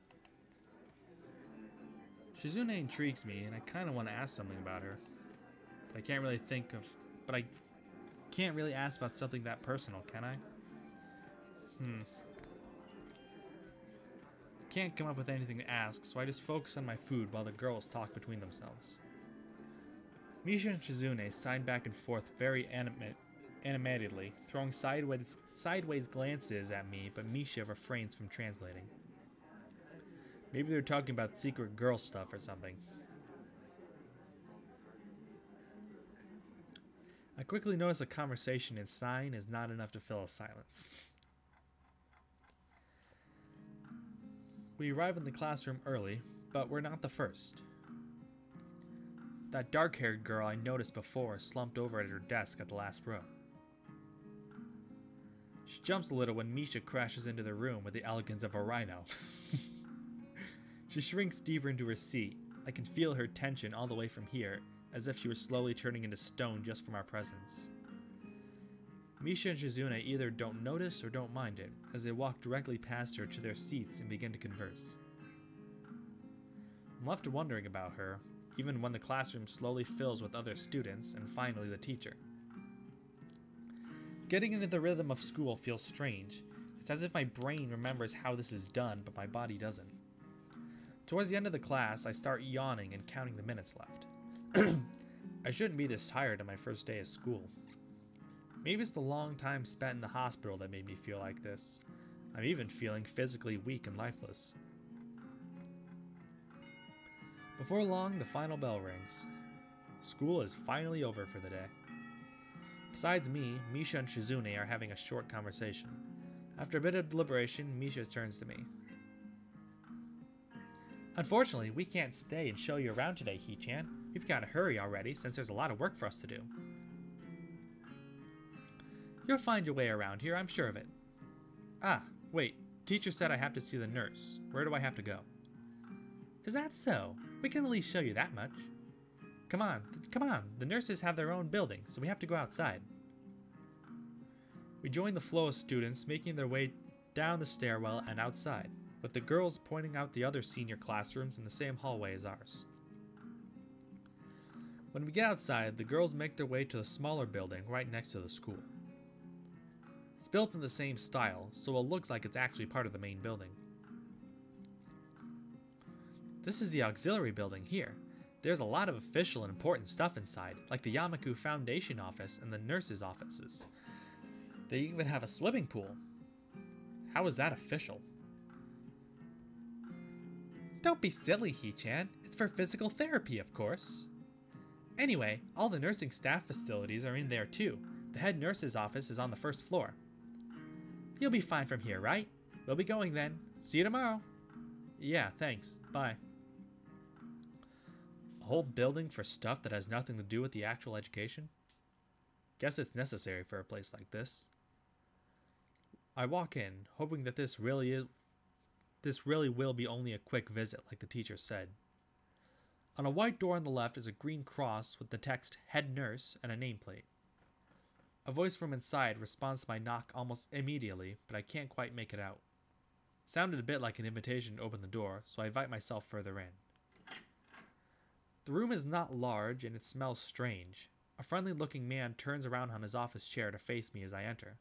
Shizune intrigues me, and I kind of want to ask something about her. But I can't really I can't really ask about something that personal, can I? Can't come up with anything to ask, so I just focus on my food while the girls talk between themselves. Misha and Shizune sign back and forth very animatedly, throwing sideways glances at me, but Misha refrains from translating. Maybe they're talking about secret girl stuff or something. I quickly notice a conversation and sighing is not enough to fill a silence. We arrive in the classroom early, but we're not the first. That dark-haired girl I noticed before slumped over at her desk at the last row. She jumps a little when Misha crashes into the room with the elegance of a rhino. She shrinks deeper into her seat. I can feel her tension all the way from here, as if she were slowly turning into stone just from our presence. Misha and Shizune either don't notice or don't mind it, as they walk directly past her to their seats and begin to converse. I'm left wondering about her, even when the classroom slowly fills with other students and finally the teacher. Getting into the rhythm of school feels strange. It's as if my brain remembers how this is done, but my body doesn't. Towards the end of the class, I start yawning and counting the minutes left. I shouldn't be this tired on my first day of school. Maybe it's the long time spent in the hospital that made me feel like this. I'm even feeling physically weak and lifeless. Before long, the final bell rings. School is finally over for the day. Besides me, Misha and Shizune are having a short conversation. After a bit of deliberation, Misha turns to me. Unfortunately, we can't stay and show you around today, Hee-chan. We've got to hurry already, since there's a lot of work for us to do. You'll find your way around here, I'm sure of it. Ah, wait. Teacher said I have to see the nurse. Where do I have to go? Is that so? We can at least show you that much. Come on, come on. The nurses have their own building, so we have to go outside. We join the flow of students making their way down the stairwell and outside, with the girls pointing out the other senior classrooms in the same hallway as ours. When we get outside, the girls make their way to the smaller building right next to the school. It's built in the same style, so it looks like it's actually part of the main building. This is the auxiliary building here. There's a lot of official and important stuff inside, like the Yamaku Foundation office and the nurses' offices. They even have a swimming pool. How is that official? Don't be silly, Hee-chan. It's for physical therapy, of course. Anyway, all the nursing staff facilities are in there too. The head nurse's office is on the first floor. You'll be fine from here, right? We'll be going then. See you tomorrow. Yeah, thanks. Bye. A whole building for stuff that has nothing to do with the actual education? Guess it's necessary for a place like this. I walk in, hoping that this really will be only a quick visit like the teacher said. On a white door on the left is a green cross with the text Head Nurse and a nameplate. A voice from inside responds to my knock almost immediately, but I can't quite make it out. It sounded a bit like an invitation to open the door, so I invite myself further in. The room is not large and it smells strange. A friendly-looking man turns around on his office chair to face me as I enter.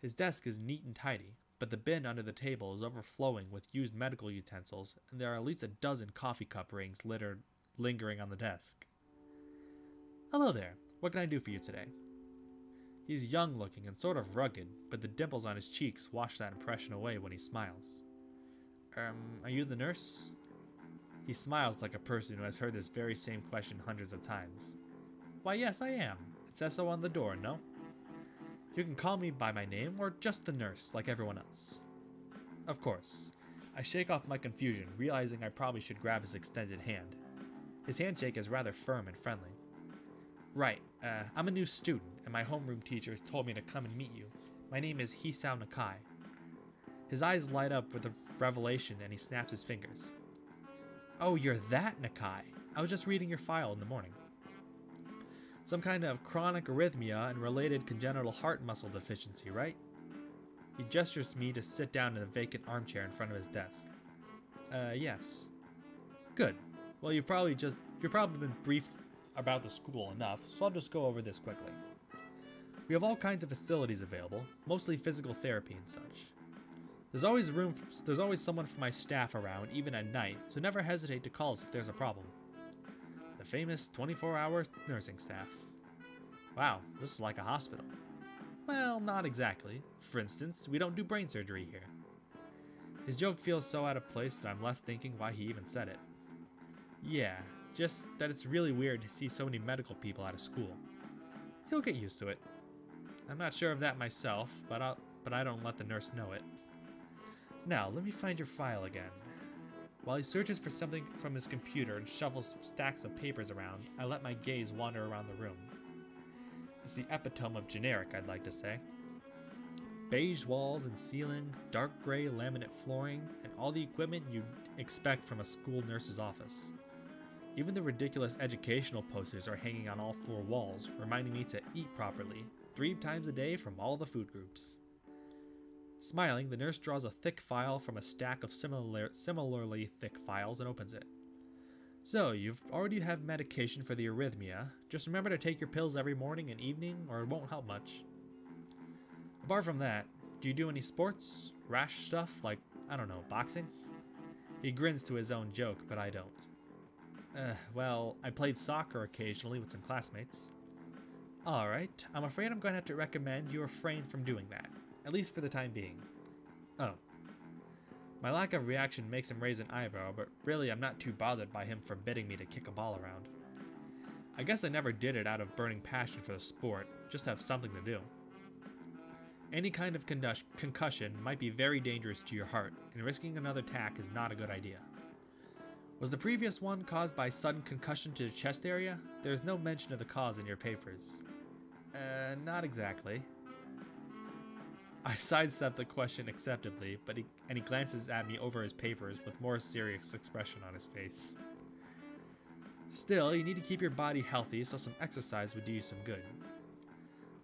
His desk is neat and tidy, but the bin under the table is overflowing with used medical utensils, and there are at least a dozen coffee cup rings lingering on the desk. Hello there. What can I do for you today? He's young-looking and sort of rugged, but the dimples on his cheeks wash that impression away when he smiles. Are you the nurse? He smiles like a person who has heard this very same question hundreds of times. Why, yes, I am. It says so on the door, no? You can call me by my name or just the nurse, like everyone else. Of course. I shake off my confusion, realizing I probably should grab his extended hand. His handshake is rather firm and friendly. Right, I'm a new student, and my homeroom teacher told me to come and meet you. My name is Hisao Nakai. His eyes light up with a revelation and he snaps his fingers. Oh, you're that Nakai. I was just reading your file in the morning. Some kind of chronic arrhythmia and related congenital heart muscle deficiency, right? He gestures me to sit down in a vacant armchair in front of his desk. Yes. Good. Well, you've probably been briefed about the school enough, so I'll just go over this quickly. We have all kinds of facilities available, mostly physical therapy and such. There's always someone from my staff around, even at night, so never hesitate to call us if there's a problem. The famous 24-hour nursing staff. Wow, this is like a hospital. Well, not exactly. For instance, we don't do brain surgery here. His joke feels so out of place that I'm left thinking why he even said it. Yeah, just that it's really weird to see so many medical people out of school. He'll get used to it. I'm not sure of that myself, but I don't let the nurse know it. Now, let me find your file again. While he searches for something from his computer and shovels stacks of papers around, I let my gaze wander around the room. It's the epitome of generic, I'd like to say. Beige walls and ceiling, dark gray laminate flooring, and all the equipment you'd expect from a school nurse's office. Even the ridiculous educational posters are hanging on all 4 walls, reminding me to eat properly, 3 times a day from all the food groups. Smiling, the nurse draws a thick file from a stack of similarly thick files and opens it. So, you've already have medication for the arrhythmia. Just remember to take your pills every morning and evening, or it won't help much. Apart from that, do you do any sports? Rash stuff, like, I don't know, boxing? He grins to his own joke, but I don't. Well, I played soccer occasionally with some classmates. Alright, I'm afraid I'm going to have to recommend you refrain from doing that. At least for the time being. Oh. My lack of reaction makes him raise an eyebrow, but really I'm not too bothered by him forbidding me to kick a ball around. I guess I never did it out of burning passion for the sport, just have something to do. Any kind of concussion might be very dangerous to your heart, and risking another attack is not a good idea. Was the previous one caused by sudden concussion to the chest area? There is no mention of the cause in your papers. Not exactly. I sidestep the question acceptably, but he glances at me over his papers with more serious expression on his face. Still, you need to keep your body healthy, so some exercise would do you some good.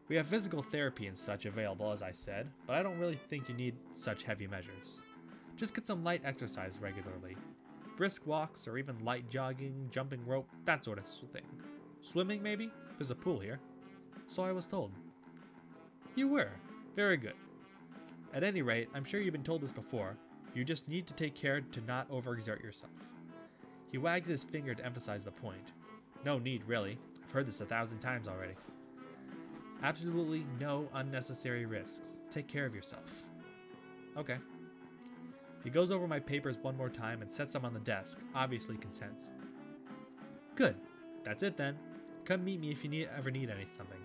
We have physical therapy and such available, as I said, but I don't really think you need such heavy measures. Just get some light exercise regularly. Brisk walks, or even light jogging, jumping rope, that sort of thing. Swimming, maybe? There's a pool here. So I was told. You were. Very good. At any rate, I'm sure you've been told this before. You just need to take care to not overexert yourself. He wags his finger to emphasize the point. No need, really. I've heard this 1,000 times already. Absolutely no unnecessary risks. Take care of yourself. Okay. He goes over my papers one more time and sets them on the desk, obviously content. Good. That's it then. Come meet me if you ever need something.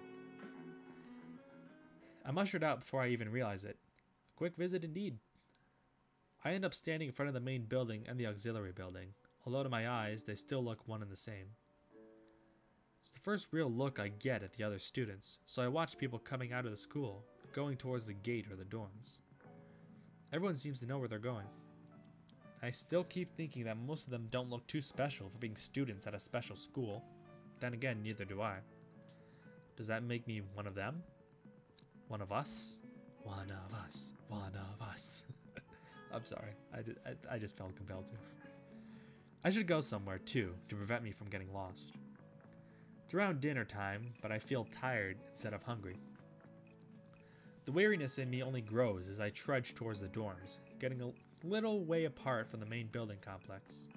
I'm ushered out before I even realize it. A quick visit indeed. I end up standing in front of the main building and the auxiliary building, although to my eyes they still look one and the same. It's the first real look I get at the other students, so I watch people coming out of the school, going towards the gate or the dorms. Everyone seems to know where they're going. I still keep thinking that most of them don't look too special for being students at a special school. Then again, neither do I. Does that make me one of them? One of us? One of us. One of us. I'm sorry. I just felt compelled to. I should go somewhere, too, to prevent me from getting lost. It's around dinner time, but I feel tired instead of hungry. The weariness in me only grows as I trudge towards the dorms, getting a little way apart from the main building complex.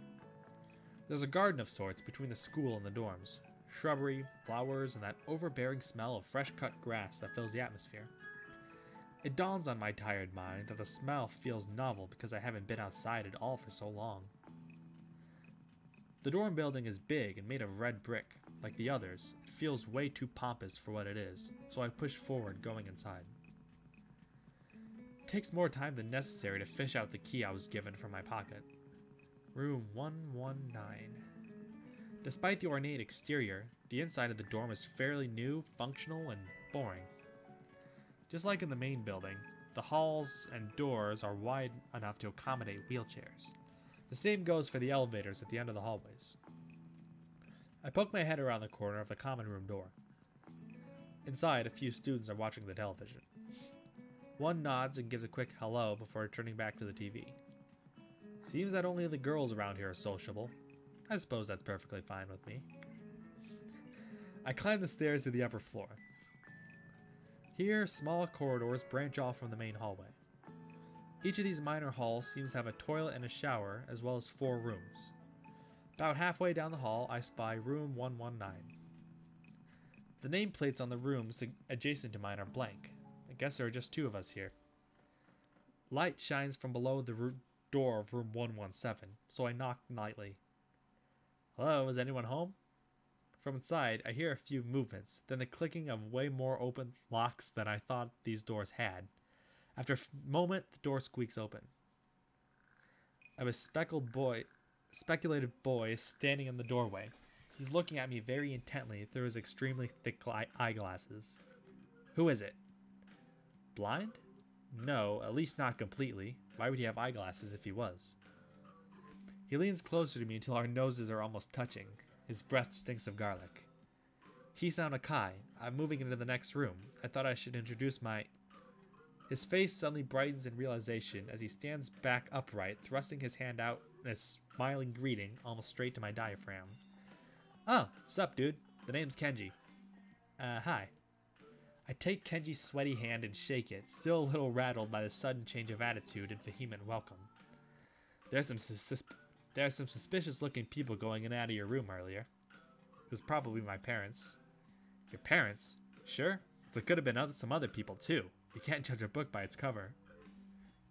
There's a garden of sorts between the school and the dorms. Shrubbery, flowers, and that overbearing smell of fresh-cut grass that fills the atmosphere. It dawns on my tired mind that the smell feels novel because I haven't been outside at all for so long. The dorm building is big and made of red brick. Like the others, it feels way too pompous for what it is, so I push forward, going inside. It takes more time than necessary to fish out the key I was given from my pocket. Room 119. Despite the ornate exterior, the inside of the dorm is fairly new, functional, and boring. Just like in the main building, the halls and doors are wide enough to accommodate wheelchairs. The same goes for the elevators at the end of the hallways. I poke my head around the corner of the common room door. Inside, a few students are watching the television. One nods and gives a quick hello before turning back to the TV. Seems that only the girls around here are sociable. I suppose that's perfectly fine with me. I climb the stairs to the upper floor. Here, small corridors branch off from the main hallway. Each of these minor halls seems to have a toilet and a shower, as well as 4 rooms. About halfway down the hall, I spy room 119. The nameplates on the rooms adjacent to mine are blank. I guess there are just 2 of us here. Light shines from below the door of room 117, so I knock lightly. Hello, is anyone home? From inside, I hear a few movements, then the clicking of way more open locks than I thought these doors had. After a moment, the door squeaks open. I have a speculative boy standing in the doorway. He's looking at me very intently through his extremely thick eyeglasses. Who is it? Blind? No, at least not completely. Why would he have eyeglasses if he was? He leans closer to me until our noses are almost touching. His breath stinks of garlic. Hisao Nakai. I'm moving into the next room. I thought I should introduce my... His face suddenly brightens in realization as he stands back upright, thrusting his hand out in a smiling greeting almost straight to my diaphragm. Oh, sup, dude. The name's Kenji. Hi. I take Kenji's sweaty hand and shake it, still a little rattled by the sudden change of attitude and vehement welcome. There's some suspicious-looking people going in and out of your room earlier. It was probably my parents. Your parents? Sure. So it could have been some other people, too. You can't judge a book by its cover.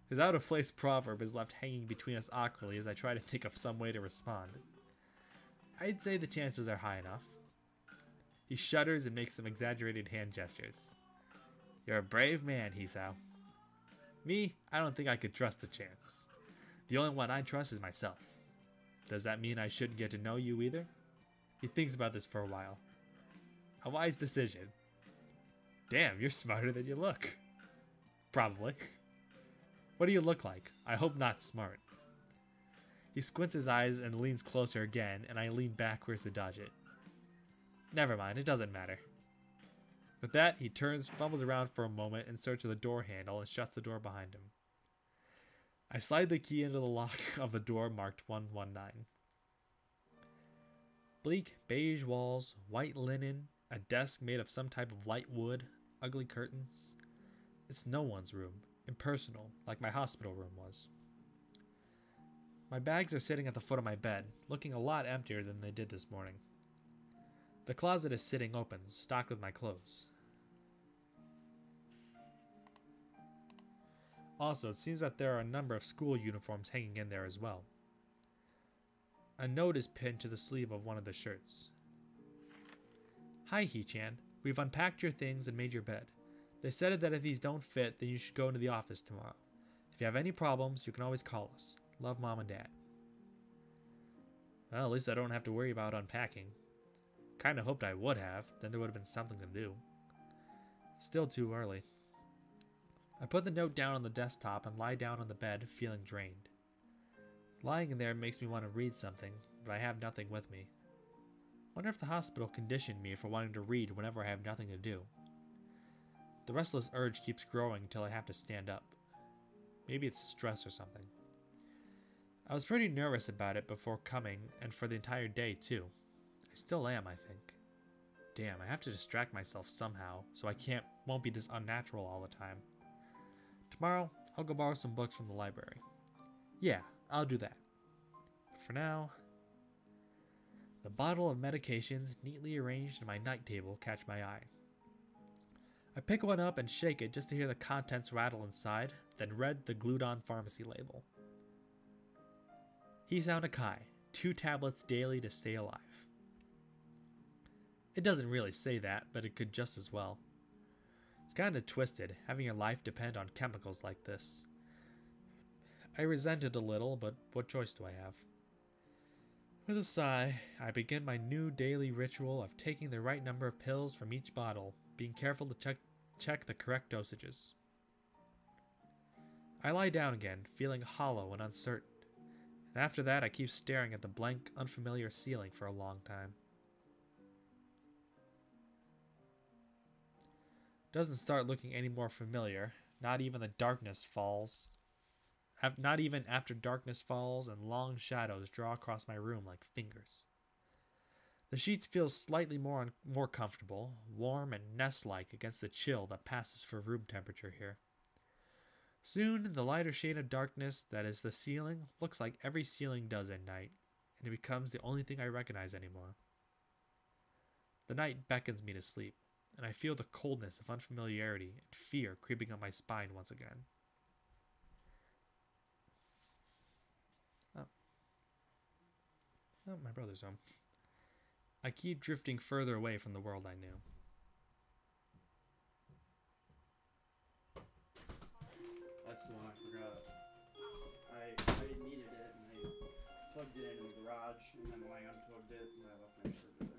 His out-of-place proverb is left hanging between us awkwardly as I try to think of some way to respond. I'd say the chances are high enough. He shudders and makes some exaggerated hand gestures. You're a brave man, Hisao. Me? I don't think I could trust a chance. The only one I trust is myself. Does that mean I shouldn't get to know you either? He thinks about this for a while. A wise decision. Damn, you're smarter than you look. Probably. What do you look like? I hope not smart. He squints his eyes and leans closer again, and I lean backwards to dodge it. Never mind, it doesn't matter. With that, he turns, fumbles around for a moment in search of the door handle and shuts the door behind him. I slide the key into the lock of the door marked 119. Bleak beige walls, white linen, a desk made of some type of light wood, ugly curtains. It's no one's room, impersonal, like my hospital room was. My bags are sitting at the foot of my bed, looking a lot emptier than they did this morning. The closet is sitting open, stocked with my clothes. Also, it seems that there are a number of school uniforms hanging in there as well. A note is pinned to the sleeve of one of the shirts. Hi, Hee-chan. We've unpacked your things and made your bed. They said that if these don't fit, then you should go into the office tomorrow. If you have any problems, you can always call us. Love, Mom and Dad. Well, at least I don't have to worry about unpacking. Kinda hoped I would have, then there would have been something to do. It's still too early. I put the note down on the desktop and lie down on the bed, feeling drained. Lying in there makes me want to read something, but I have nothing with me. Wonder if the hospital conditioned me for wanting to read whenever I have nothing to do. The restless urge keeps growing until I have to stand up. Maybe it's stress or something. I was pretty nervous about it before coming, and for the entire day too. I still am, I think. Damn, I have to distract myself somehow, so I won't be this unnatural all the time. Tomorrow, I'll go borrow some books from the library. Yeah, I'll do that. But for now, the bottle of medications neatly arranged in my night table catch my eye. I pick one up and shake it just to hear the contents rattle inside, then read the glued-on pharmacy label. Hisao Nakai, 2 tablets daily to stay alive. It doesn't really say that, but it could just as well. It's kinda twisted, having your life depend on chemicals like this. I resent it a little, but what choice do I have? With a sigh, I begin my new daily ritual of taking the right number of pills from each bottle, being careful to check the correct dosages. I lie down again, feeling hollow and uncertain, and after that I keep staring at the blank, unfamiliar ceiling for a long time. Doesn't start looking any more familiar, not even after darkness falls and long shadows draw across my room like fingers. The sheets feel slightly more comfortable, warm and nest-like against the chill that passes for room temperature here. Soon, the lighter shade of darkness that is the ceiling looks like every ceiling does at night, and it becomes the only thing I recognize anymore. The night beckons me to sleep, and I feel the coldness of unfamiliarity and fear creeping up my spine once again. Oh, my brother's home. I keep drifting further away from the world I knew. That's the one I forgot. I needed it and I plugged it in the garage, and then when I unplugged it, I left my shirt there.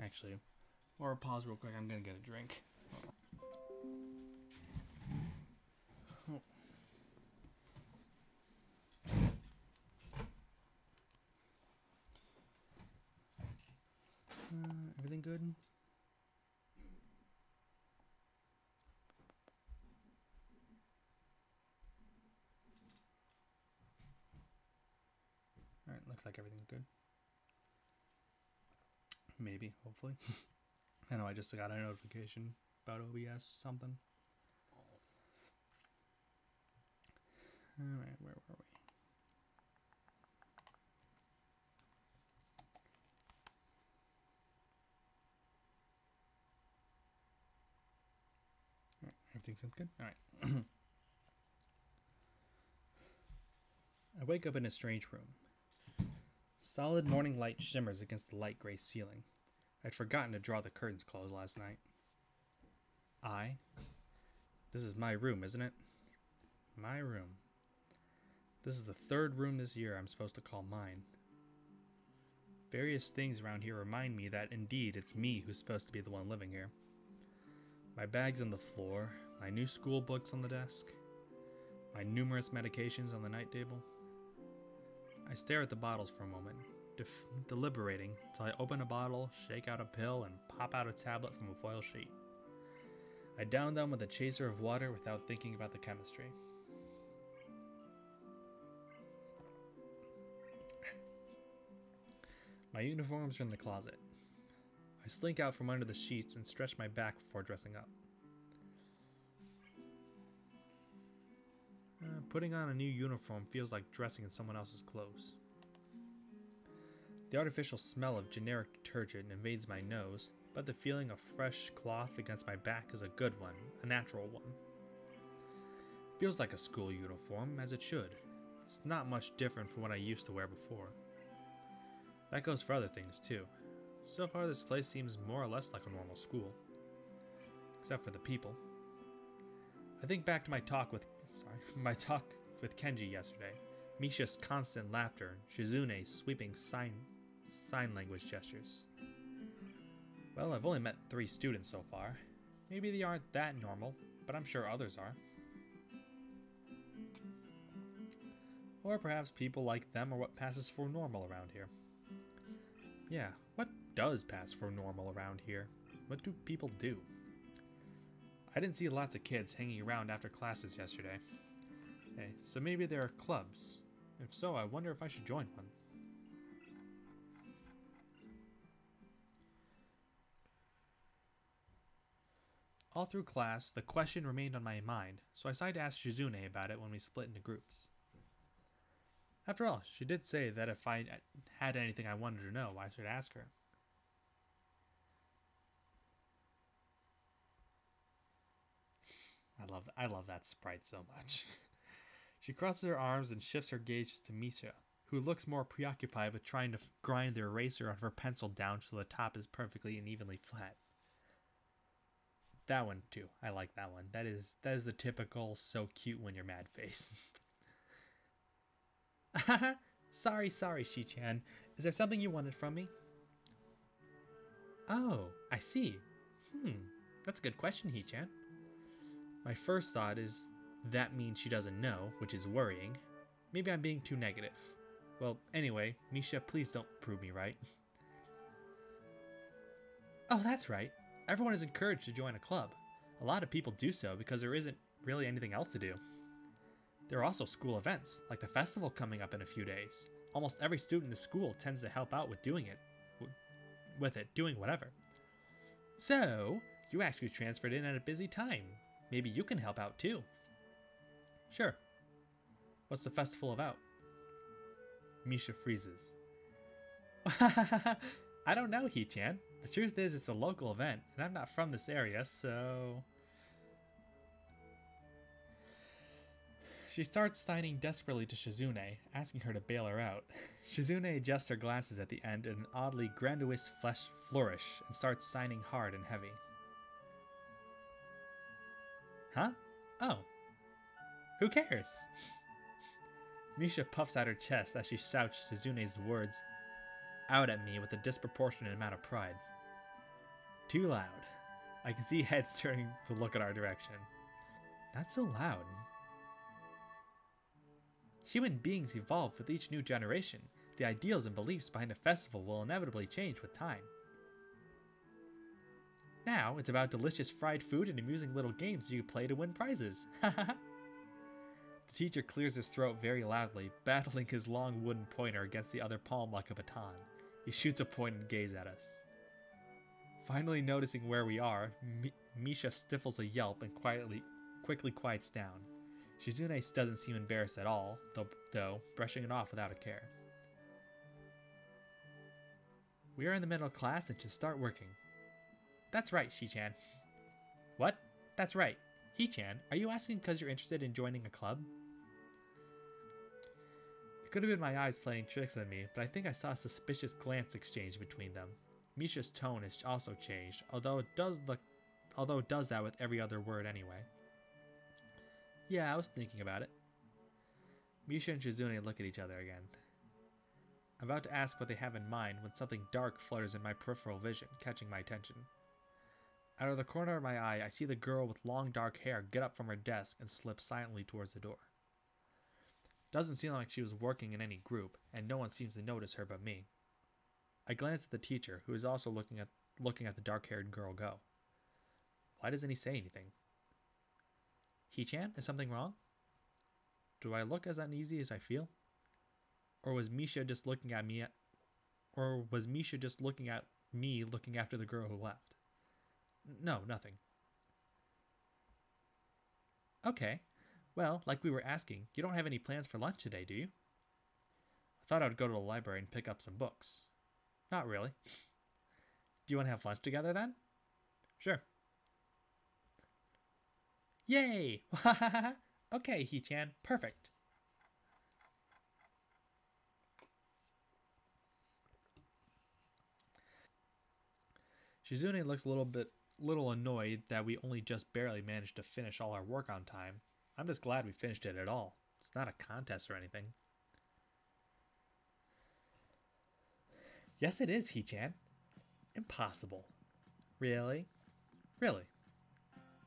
Actually, or pause real quick. I'm gonna get a drink. Everything good? Alright, looks like everything's good. Maybe, hopefully. I know I just got a notification about OBS something. Alright, where were we? Alright, everything seems good? Alright. I wake up in a strange room. Solid morning light shimmers against the light gray ceiling. I'd forgotten to draw the curtains closed last night. This is my room, isn't it? My room. This is the third room this year I'm supposed to call mine. Various things around here remind me that indeed it's me who's supposed to be the one living here. My bag's on the floor, my new school books on the desk, my numerous medications on the night table. I stare at the bottles for a moment, deliberating till I open a bottle, shake out a pill, and pop out a tablet from a foil sheet. I down them with a chaser of water without thinking about the chemistry. My uniforms are in the closet. I slink out from under the sheets and stretch my back before dressing up. Putting on a new uniform feels like dressing in someone else's clothes. The artificial smell of generic detergent invades my nose, but the feeling of fresh cloth against my back is a good one, a natural one. It feels like a school uniform, as it should. It's not much different from what I used to wear before. That goes for other things too. So far this place seems more or less like a normal school. Except for the people. I think back to my talk with Kenji yesterday. Misha's constant laughter, Shizune's sweeping sign language gestures. Well, I've only met 3 students so far. Maybe they aren't that normal, but I'm sure others are. Or perhaps people like them are what passes for normal around here. Yeah, what does pass for normal around here? What do people do? I didn't see lots of kids hanging around after classes yesterday. Hey, so maybe there are clubs. If so, I wonder if I should join one. All through class, the question remained on my mind, so I decided to ask Shizune about it when we split into groups. After all, she did say that if I had anything I wanted to know, I should ask her. I love that sprite so much. She crosses her arms and shifts her gaze to Misha, who looks more preoccupied with trying to grind the eraser of her pencil down so the top is perfectly and evenly flat. That one too. I like that one. That is the typical so cute when you're mad face. Sorry, Shi-chan. Is there something you wanted from me? Oh, I see. That's a good question, He-chan. My first thought is that means she doesn't know, which is worrying. Maybe I'm being too negative. Well, anyway, Misha, please don't prove me right. Oh, that's right. Everyone is encouraged to join a club. A lot of people do so because there isn't really anything else to do. There are also school events, like the festival coming up in a few days. Almost every student in the school tends to help out with doing whatever. So, you actually transferred in at a busy time. Maybe you can help out too. Sure. What's the festival about? Misha freezes. I don't know, He-chan. The truth is it's a local event, and I'm not from this area, so... She starts signing desperately to Shizune, asking her to bail her out. Shizune adjusts her glasses at the end in an oddly grandiose flourish and starts signing hard and heavy. Huh? Oh. Who cares? Misha puffs out her chest as she shouts Shizune's words out at me with a disproportionate amount of pride. Too loud. I can see heads turning to look in our direction. Not so loud. Human beings evolve with each new generation. The ideals and beliefs behind a festival will inevitably change with time. Now, it's about delicious fried food and amusing little games you play to win prizes. The teacher clears his throat very loudly, battling his long wooden pointer against the other palm like a baton. He shoots a pointed gaze at us. Finally noticing where we are, Misha stifles a yelp and quickly quiets down. Shizune doesn't seem embarrassed at all, though brushing it off without a care. We are in the middle of class and should start working. That's right, Shi-chan. What? That's right. He-chan, are you asking because you're interested in joining a club? It could have been my eyes playing tricks on me, but I think I saw a suspicious glance exchange between them. Misha's tone has also changed, although it does that with every other word anyway. Yeah, I was thinking about it. Misha and Shizune look at each other again. I'm about to ask what they have in mind when something dark flutters in my peripheral vision, catching my attention. Out of the corner of my eye, I see the girl with long dark hair get up from her desk and slip silently towards the door. Doesn't seem like she was working in any group, and no one seems to notice her but me. I glance at the teacher, who is also looking at the dark-haired girl go. Why doesn't he say anything? Hee-chan, is something wrong? Do I look as uneasy as I feel? Or was Misha just looking at me looking after the girl who left? No, nothing. Okay. Well, like we were asking, you don't have any plans for lunch today, do you? I thought I would go to the library and pick up some books. Not really. Do you want to have lunch together then? Sure. Yay! Okay, Hee-chan, perfect. Shizune looks a little annoyed that we only just barely managed to finish all our work on time. I'm just glad we finished it at all. It's not a contest or anything. Yes, it is, Hee-chan. Impossible. Really? Really?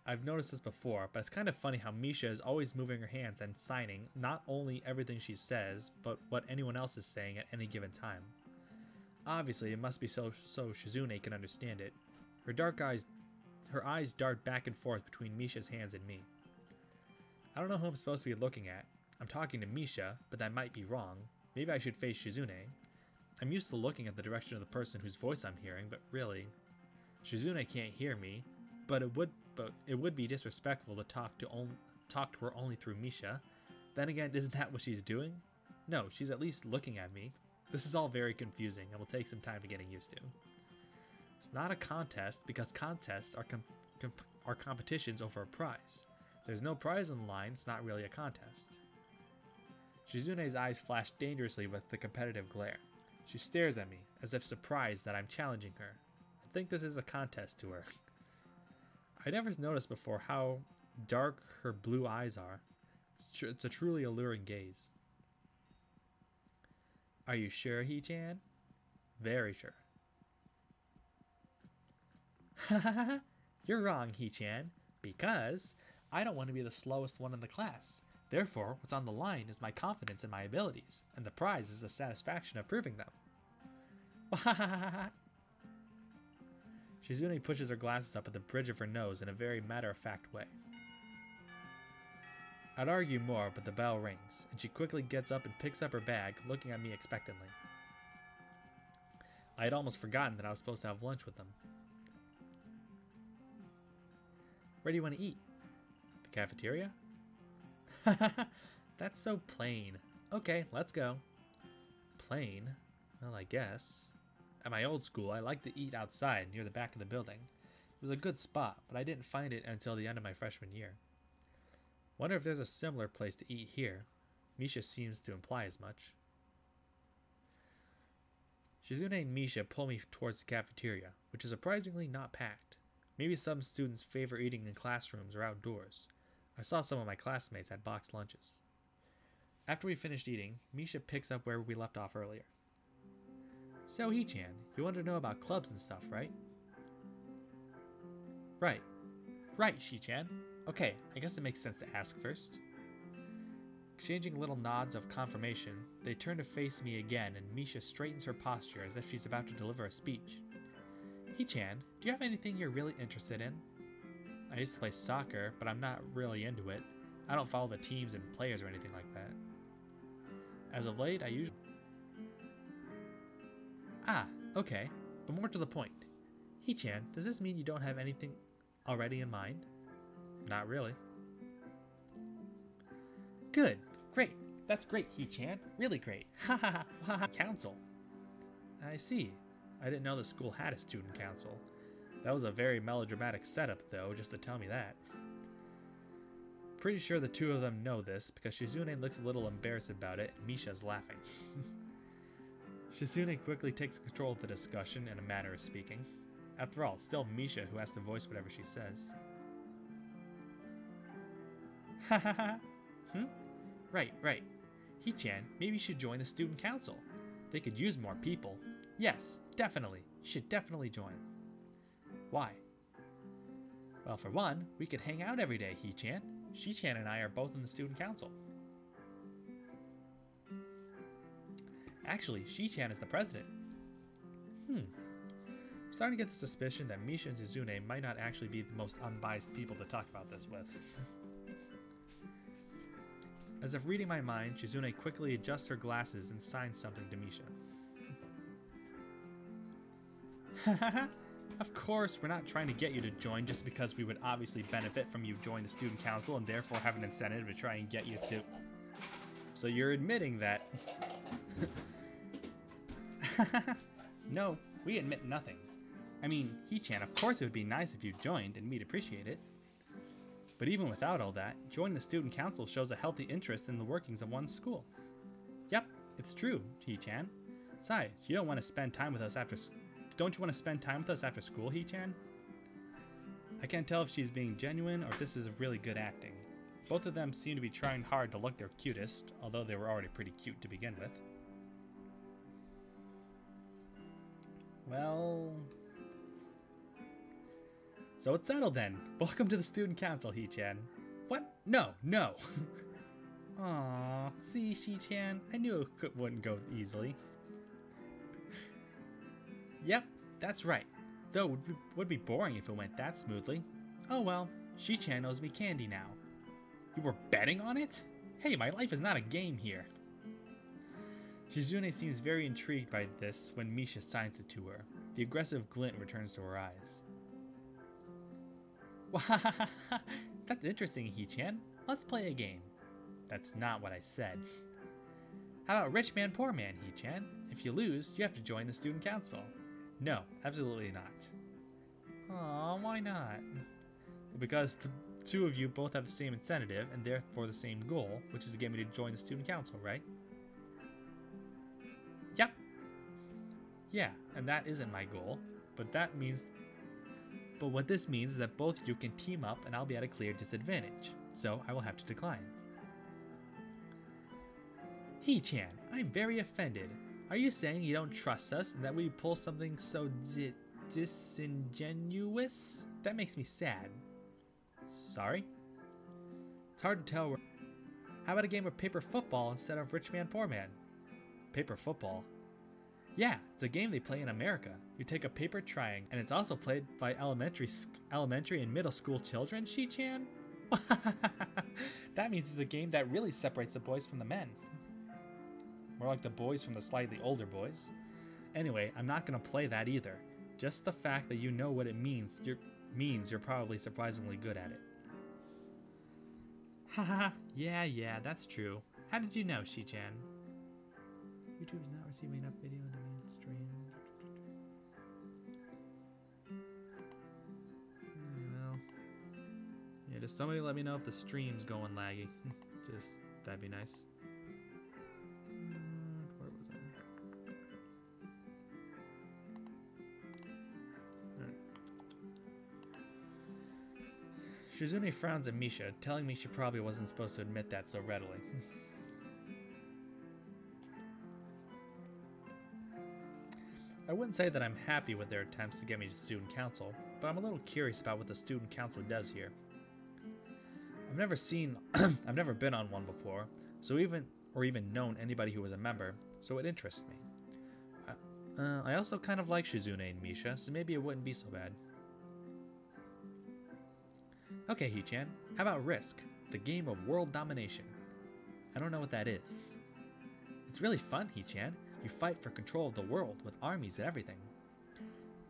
I've noticed this before, but it's kind of funny how Misha is always moving her hands and signing not only everything she says, but what anyone else is saying at any given time. Obviously, it must be so Shizune can understand it. Her eyes dart back and forth between Misha's hands and me. I don't know who I'm supposed to be looking at. I'm talking to Misha, but that might be wrong. Maybe I should face Shizune. I'm used to looking at the direction of the person whose voice I'm hearing, but really, Shizune can't hear me, but it would be disrespectful to talk to her only through Misha. Then again, isn't that what she's doing? No, she's at least looking at me. This is all very confusing and will take some time to getting used to. It's not a contest because contests are competitions over a prize. There's no prize on the line, it's not really a contest. Shizune's eyes flash dangerously with the competitive glare. She stares at me, as if surprised that I'm challenging her. I think this is a contest to her. I never noticed before how dark her blue eyes are. It's a truly alluring gaze. Are you sure, Hee-chan? Very sure. You're wrong, Hee-chan, because I don't want to be the slowest one in the class. Therefore, what's on the line is my confidence in my abilities, and the prize is the satisfaction of proving them. Shizune pushes her glasses up at the bridge of her nose in a very matter-of-fact way. I'd argue more, but the bell rings, and she quickly gets up and picks up her bag, looking at me expectantly. I had almost forgotten that I was supposed to have lunch with them. Where do you want to eat? The cafeteria? That's so plain. Okay, let's go. Plain? Well, I guess. At my old school, I liked to eat outside near the back of the building. It was a good spot, but I didn't find it until the end of my freshman year. Wonder if there's a similar place to eat here. Misha seems to imply as much. Shizune and Misha pull me towards the cafeteria, which is surprisingly not packed. Maybe some students favor eating in classrooms or outdoors. I saw some of my classmates had boxed lunches. After we finished eating, Misha picks up where we left off earlier. So Hee-chan, you wanted to know about clubs and stuff, right? Right, Hee-chan. Okay, I guess it makes sense to ask first. Exchanging little nods of confirmation, they turn to face me again and Misha straightens her posture as if she's about to deliver a speech. Hee-chan, do you have anything you're really interested in? I used to play soccer, but I'm not really into it. I don't follow the teams and players or anything like that. As of late, I usually... Ah, okay, but more to the point. Hee-chan, does this mean you don't have anything already in mind? Not really. Good, great, that's great, Hee-chan, really great. Ha ha ha. Council. I see. I didn't know the school had a student council. That was a very melodramatic setup, though, just to tell me that. Pretty sure the two of them know this, because Shizune looks a little embarrassed about it, and Misha's laughing. Shizune quickly takes control of the discussion, in a manner of speaking. After all, it's still Misha who has to voice whatever she says. Ha ha ha! Right. Hee-chan, maybe you should join the student council. They could use more people. Yes, definitely. You should definitely join. Why? Well, for one, we could hang out every day, Hee-chan. She-chan and I are both in the student council. Actually, She-chan is the president. I'm starting to get the suspicion that Misha and Shizune might not actually be the most unbiased people to talk about this with. As if reading my mind, Shizune quickly adjusts her glasses and signs something to Misha. Of course, we're not trying to get you to join just because we would obviously benefit from you joining the student council and therefore have an incentive to try and get you to... So you're admitting that... No, we admit nothing. I mean, Hee-chan, of course it would be nice if you joined, and we'd appreciate it. But even without all that, joining the student council shows a healthy interest in the workings of one's school. Yep, it's true, Hee-chan. Besides, you don't want to spend time with us after... Don't you want to spend time with us after school, Hee-chan? I can't tell if she's being genuine or if this is really good acting. Both of them seem to be trying hard to look their cutest, although they were already pretty cute to begin with. Well... So it's settled then. Welcome to the student council, Hee-chan. What? No, no! Aww, see, She-chan, I knew it wouldn't go easily. Yep, that's right. Though it would be boring if it went that smoothly. Oh well, She-chan owes me candy now. You were betting on it? Hey, my life is not a game here. Shizune seems very intrigued by this when Misha signs it to her. The aggressive glint returns to her eyes. That's interesting, Hee-chan. Let's play a game. That's not what I said. How about rich man, poor man, Hee-chan? If you lose, you have to join the student council. No, absolutely not. Aw, why not? Because the two of you both have the same incentive and therefore the same goal, which is to get me to join the student council, right? Yep. Yeah, and that isn't my goal, but what this means is that both of you can team up and I'll be at a clear disadvantage, so I will have to decline. Hee-chan, I'm very offended. Are you saying you don't trust us and that we pull something so disingenuous? That makes me sad. Sorry? It's hard to tell. How about a game of paper football instead of rich man, poor man? Paper football? Yeah, it's a game they play in America. You take a paper triangle, and it's also played by elementary and middle school children, She-chan? That means it's a game that really separates the boys from the men. More like the boys from the slightly older boys. Anyway, I'm not gonna play that either. Just the fact that you know what it means you're probably surprisingly good at it. Haha, yeah, that's true. How did you know, She-chan? YouTube is not receiving enough video on demand stream. Well, yeah, just somebody let me know if the stream's going laggy. That'd be nice. Where was I? Shizune frowns at Misha, telling me she probably wasn't supposed to admit that so readily. I wouldn't say that I'm happy with their attempts to get me to student council, but I'm a little curious about what the student council does here. I've never been on one before, or even known anybody who was a member, so it interests me. I also kind of like Shizune and Misha, so maybe it wouldn't be so bad. Okay, Hee-chan, how about Risk, the game of world domination? I don't know what that is. It's really fun, Hee-chan. You fight for control of the world with armies and everything.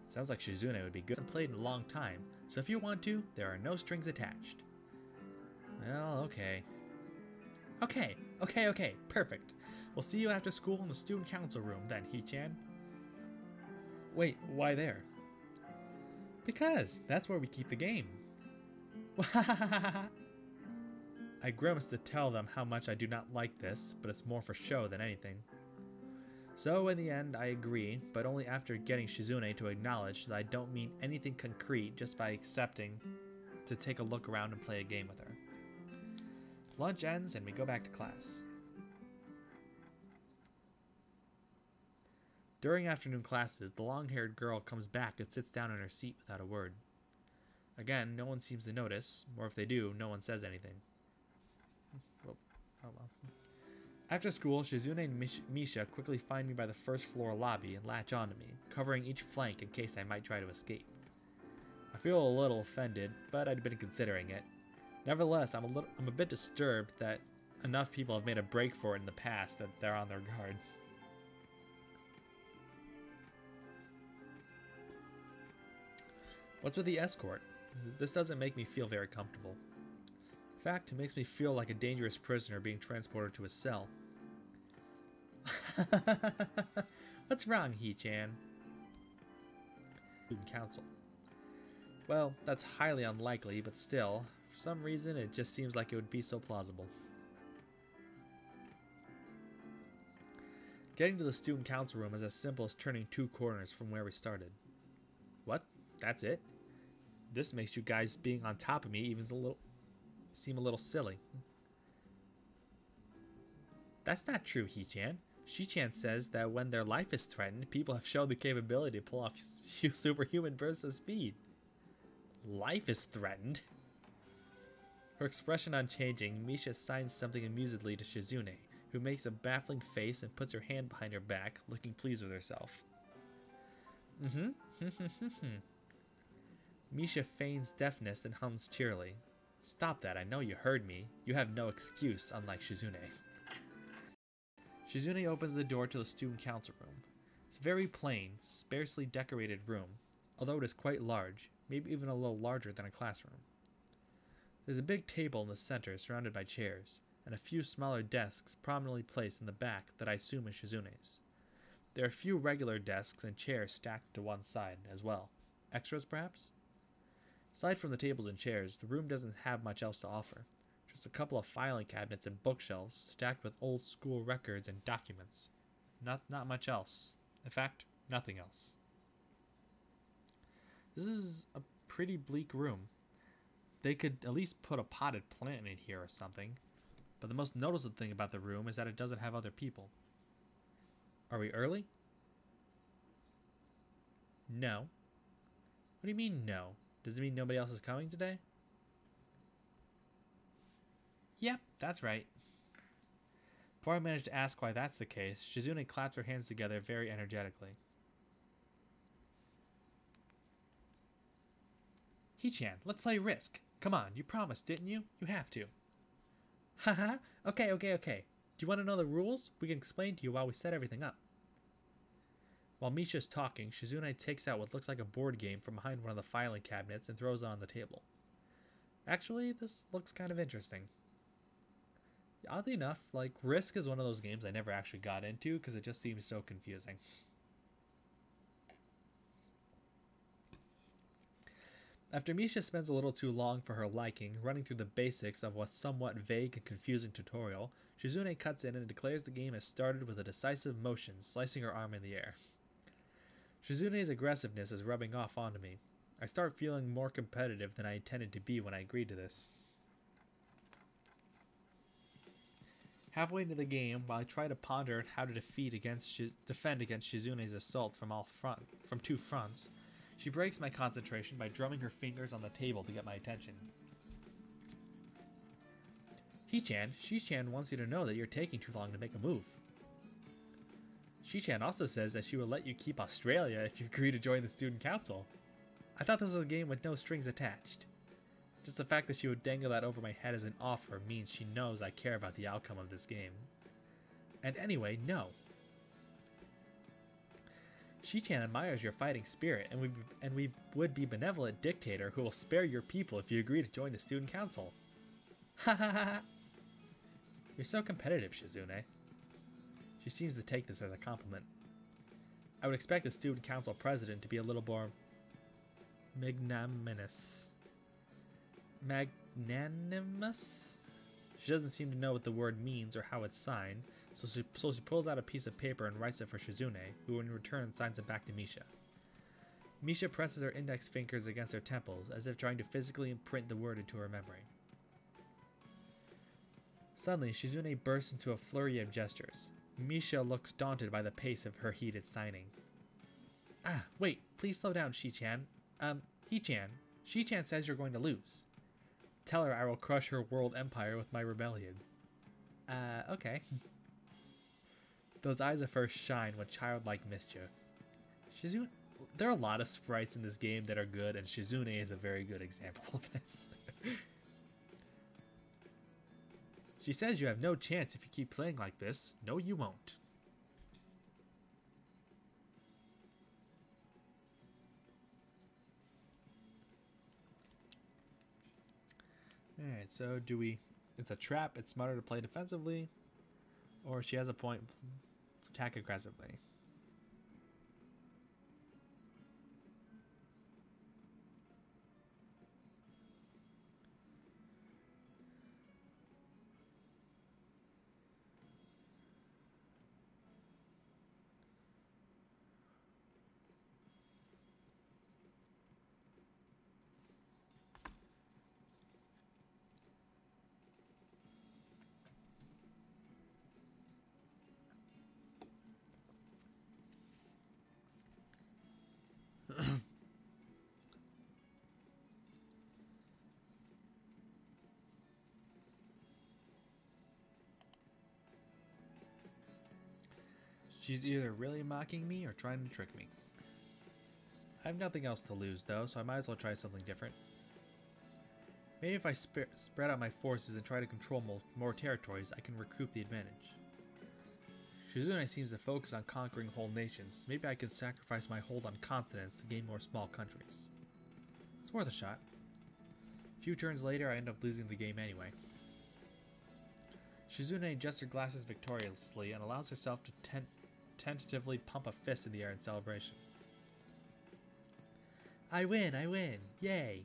Sounds like Shizune would be good. I haven't played in a long time, so if you want to, there are no strings attached. Well, okay. Okay, perfect. We'll see you after school in the student council room then, Hee-chan. Wait, why there? Because that's where we keep the game. I grimace to tell them how much I do not like this, but it's more for show than anything. So in the end, I agree, but only after getting Shizune to acknowledge that I don't mean anything concrete just by accepting to take a look around and play a game with her. Lunch ends and we go back to class. During afternoon classes, the long-haired girl comes back and sits down in her seat without a word. Again, no one seems to notice, or if they do, no one says anything. Well, oh well. After school, Shizune and Misha quickly find me by the first floor lobby and latch onto me, covering each flank in case I might try to escape. I feel a little offended, but I'd been considering it. Nevertheless, I'm a bit disturbed that enough people have made a break for it in the past that they're on their guard. What's with the escort? This doesn't make me feel very comfortable. In fact, it makes me feel like a dangerous prisoner being transported to a cell. What's wrong, Hee-chan? Student council. Well, that's highly unlikely, but still, for some reason, it just seems like it would be so plausible. Getting to the student council room is as simple as turning 2 corners from where we started. What? That's it? This makes you guys being on top of me even seem a little silly. That's not true, Hee-chan. Shi-chan says that when their life is threatened, people have shown the capability to pull off superhuman bursts of speed. Life is threatened? Her expression unchanging, Misha signs something amusedly to Shizune, who makes a baffling face and puts her hand behind her back, looking pleased with herself. Misha feigns deafness and hums cheerily. Stop that, I know you heard me. You have no excuse, unlike Shizune. Shizune opens the door to the student council room. It's a very plain, sparsely decorated room, although it is quite large, maybe even a little larger than a classroom. There's a big table in the center surrounded by chairs, and a few smaller desks prominently placed in the back that I assume is Shizune's. There are a few regular desks and chairs stacked to one side as well. Extras, perhaps? Aside from the tables and chairs, the room doesn't have much else to offer. Just a couple of filing cabinets and bookshelves stacked with old school records and documents. Not much else. In fact, nothing else. This is a pretty bleak room. They could at least put a potted plant in here or something. But the most noticeable thing about the room is that it doesn't have other people. Are we early? No. What do you mean, no? Does it mean nobody else is coming today? Yep, that's right. Before I manage to ask why that's the case, Shizune claps her hands together very energetically. Hee-chan, let's play Risk. Come on, you promised, didn't you? You have to. Haha, okay. Do you want to know the rules? We can explain to you while we set everything up. While Misha's talking, Shizune takes out what looks like a board game from behind one of the filing cabinets and throws it on the table. Actually, this looks kind of interesting. Oddly enough, like, Risk is one of those games I never actually got into because it just seems so confusing. After Misha spends a little too long for her liking, running through the basics of what's somewhat vague and confusing tutorial, Shizune cuts in and declares the game has started with a decisive motion, slicing her arm in the air. Shizune's aggressiveness is rubbing off onto me. I start feeling more competitive than I intended to be when I agreed to this. Halfway into the game, while I try to ponder how to defend against Shizune's assault from 2 fronts, she breaks my concentration by drumming her fingers on the table to get my attention. Hee-chan, Shi-chan wants you to know that you're taking too long to make a move. Shi-chan also says that she will let you keep Australia if you agree to join the student council. I thought this was a game with no strings attached. Just the fact that she would dangle that over my head as an offer means she knows I care about the outcome of this game. And anyway, no. Shi-chan admires your fighting spirit, and we would be benevolent dictator who will spare your people if you agree to join the student council. Ha ha ha! You're so competitive, Shizune. She seems to take this as a compliment. I would expect the student council president to be a little more magnanimous. Magnanimous? She doesn't seem to know what the word means or how it's signed, so she pulls out a piece of paper and writes it for Shizune, who in return signs it back to Misha. Misha presses her index fingers against her temples, as if trying to physically imprint the word into her memory. Suddenly, Shizune bursts into a flurry of gestures. Misha looks daunted by the pace of her heated signing. Ah, wait, please slow down, Shi-chan. He-chan. Shi-chan says you're going to lose. Tell her I will crush her world empire with my rebellion. Okay. Those eyes of hers shine with childlike mischief. Shizune, there are a lot of sprites in this game that are good, and Shizune is a very good example of this. She says you have no chance if you keep playing like this. No, you won't. Alright, so do we... It's a trap, it's smarter to play defensively. Or she has a point, attack aggressively. She's either really mocking me or trying to trick me. I have nothing else to lose though, so I might as well try something different. Maybe if I spread out my forces and try to control more territories, I can recoup the advantage. Shizune seems to focus on conquering whole nations. Maybe I can sacrifice my hold on continents to gain more small countries. It's worth a shot. A few turns later, I end up losing the game anyway. Shizune adjusts her glasses victoriously and allows herself to tentatively pump a fist in the air in celebration. I win! I win! Yay!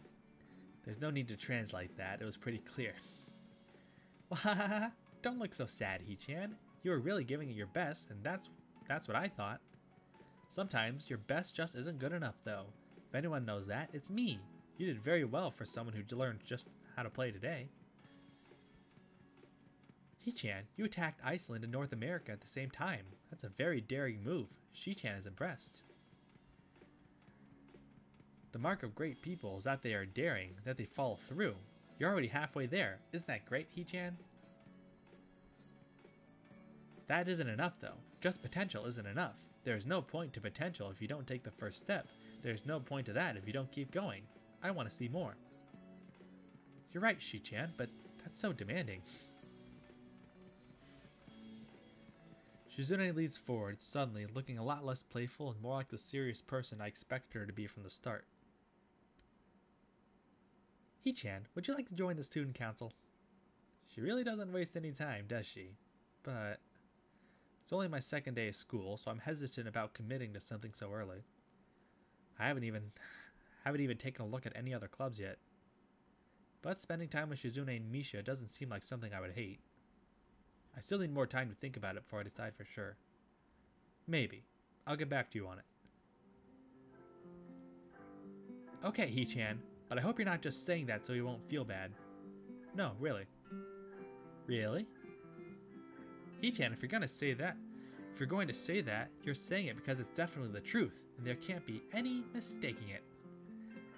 There's no need to translate that, it was pretty clear. Don't look so sad, He-chan. You were really giving it your best, and that's what I thought. Sometimes your best just isn't good enough, though. If anyone knows that, it's me. You did very well for someone who learned just how to play today. He-chan, you attacked Iceland and North America at the same time. That's a very daring move. Shi-chan is impressed. The mark of great people is that they are daring, that they follow through. You're already halfway there. Isn't that great, He-chan? That isn't enough, though. Just potential isn't enough. There's no point to potential if you don't take the first step. There's no point to that if you don't keep going. I want to see more. You're right, Shi-chan, but that's so demanding. Shizune leads forward, suddenly looking a lot less playful and more like the serious person I expected her to be from the start. He-chan, would you like to join the student council? She really doesn't waste any time, does she? But it's only my second day of school, so I'm hesitant about committing to something so early. I haven't even taken a look at any other clubs yet. But spending time with Shizune and Misha doesn't seem like something I would hate. I still need more time to think about it before I decide for sure. Maybe. I'll get back to you on it. Okay, He-chan, but I hope you're not just saying that so you won't feel bad. No, really. Really? He-chan, if you're going to say that, you're saying it because it's definitely the truth, and there can't be any mistaking it.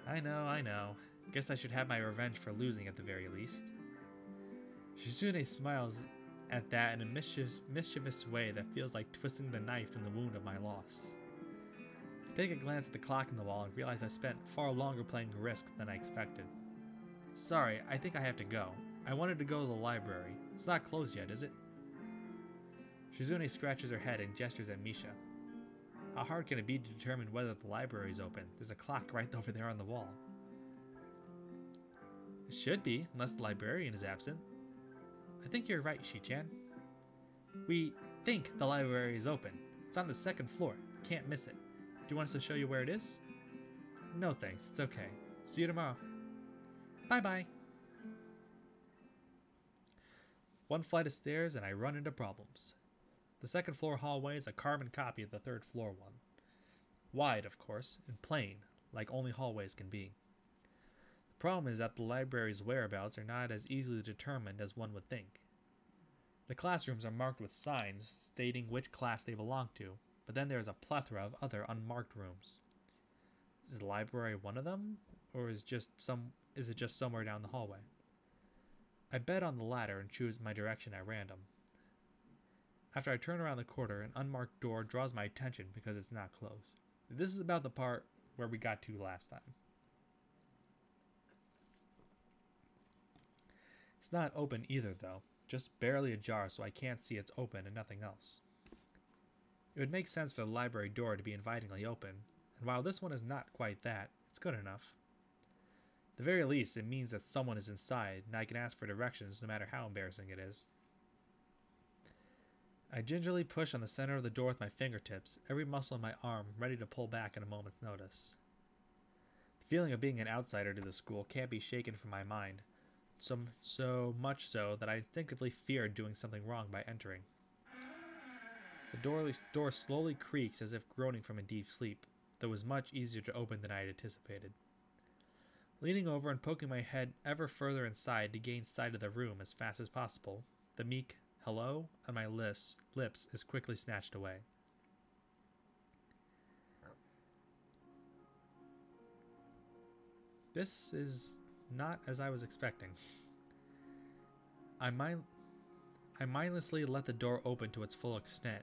I know. Guess I should have my revenge for losing at the very least. Shizune smiles at that in a mischievous way that feels like twisting the knife in the wound of my loss. I take a glance at the clock in the wall and realize I spent far longer playing Risk than I expected. Sorry, I think I have to go. I wanted to go to the library. It's not closed yet, is it? Shizune scratches her head and gestures at Misha. How hard can it be to determine whether the library is open? There's a clock right over there on the wall. It should be, unless the librarian is absent. I think you're right, Shi-chan. We think the library is open. It's on the second floor. Can't miss it. Do you want us to show you where it is? No thanks, it's okay. See you tomorrow. Bye-bye. One flight of stairs and I run into problems. The second floor hallway is a carbon copy of the third floor one. Wide, of course, and plain, like only hallways can be. The problem is that the library's whereabouts are not as easily determined as one would think. The classrooms are marked with signs stating which class they belong to, but then there is a plethora of other unmarked rooms. Is the library one of them, or is it just somewhere down the hallway? I bet on the latter and choose my direction at random. After I turn around the corner, an unmarked door draws my attention because it's not closed. This is about the part where we got to last time. It's not open either, though, just barely ajar so I can't see it's open and nothing else. It would make sense for the library door to be invitingly open, and while this one is not quite that, it's good enough. At the very least, it means that someone is inside, and I can ask for directions no matter how embarrassing it is. I gingerly push on the center of the door with my fingertips, every muscle in my arm ready to pull back at a moment's notice. The feeling of being an outsider to the school can't be shaken from my mind, so much so that I instinctively feared doing something wrong by entering. The door slowly creaks as if groaning from a deep sleep, though it was much easier to open than I had anticipated. Leaning over and poking my head ever further inside to gain sight of the room as fast as possible, the meek hello on my lips is quickly snatched away. This is not as I was expecting. I mindlessly let the door open to its full extent,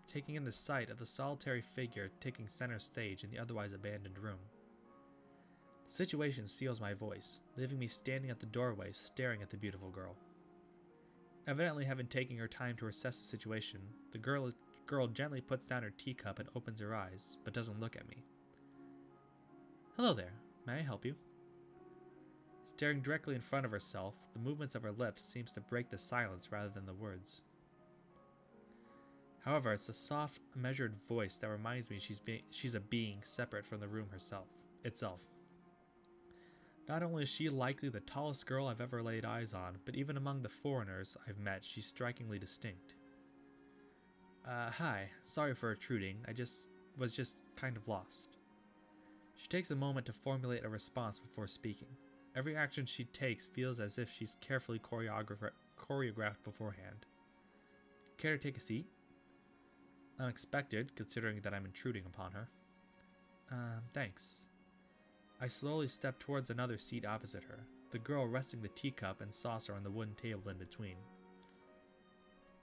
taking in the sight of the solitary figure taking center stage in the otherwise abandoned room. The situation seals my voice, leaving me standing at the doorway staring at the beautiful girl. Evidently having taken her time to assess the situation, the girl gently puts down her teacup and opens her eyes, but doesn't look at me. Hello there, may I help you? Staring directly in front of herself, the movements of her lips seems to break the silence rather than the words. However, it's the soft, measured voice that reminds me she's a being separate from the room itself. Not only is she likely the tallest girl I've ever laid eyes on, but even among the foreigners I've met, she's strikingly distinct. Hi, sorry for intruding, was just kind of lost. She takes a moment to formulate a response before speaking. Every action she takes feels as if she's carefully choreographed beforehand. Care to take a seat? Unexpected, considering that I'm intruding upon her. Thanks. I slowly step towards another seat opposite her, the girl resting the teacup and saucer on the wooden table in between.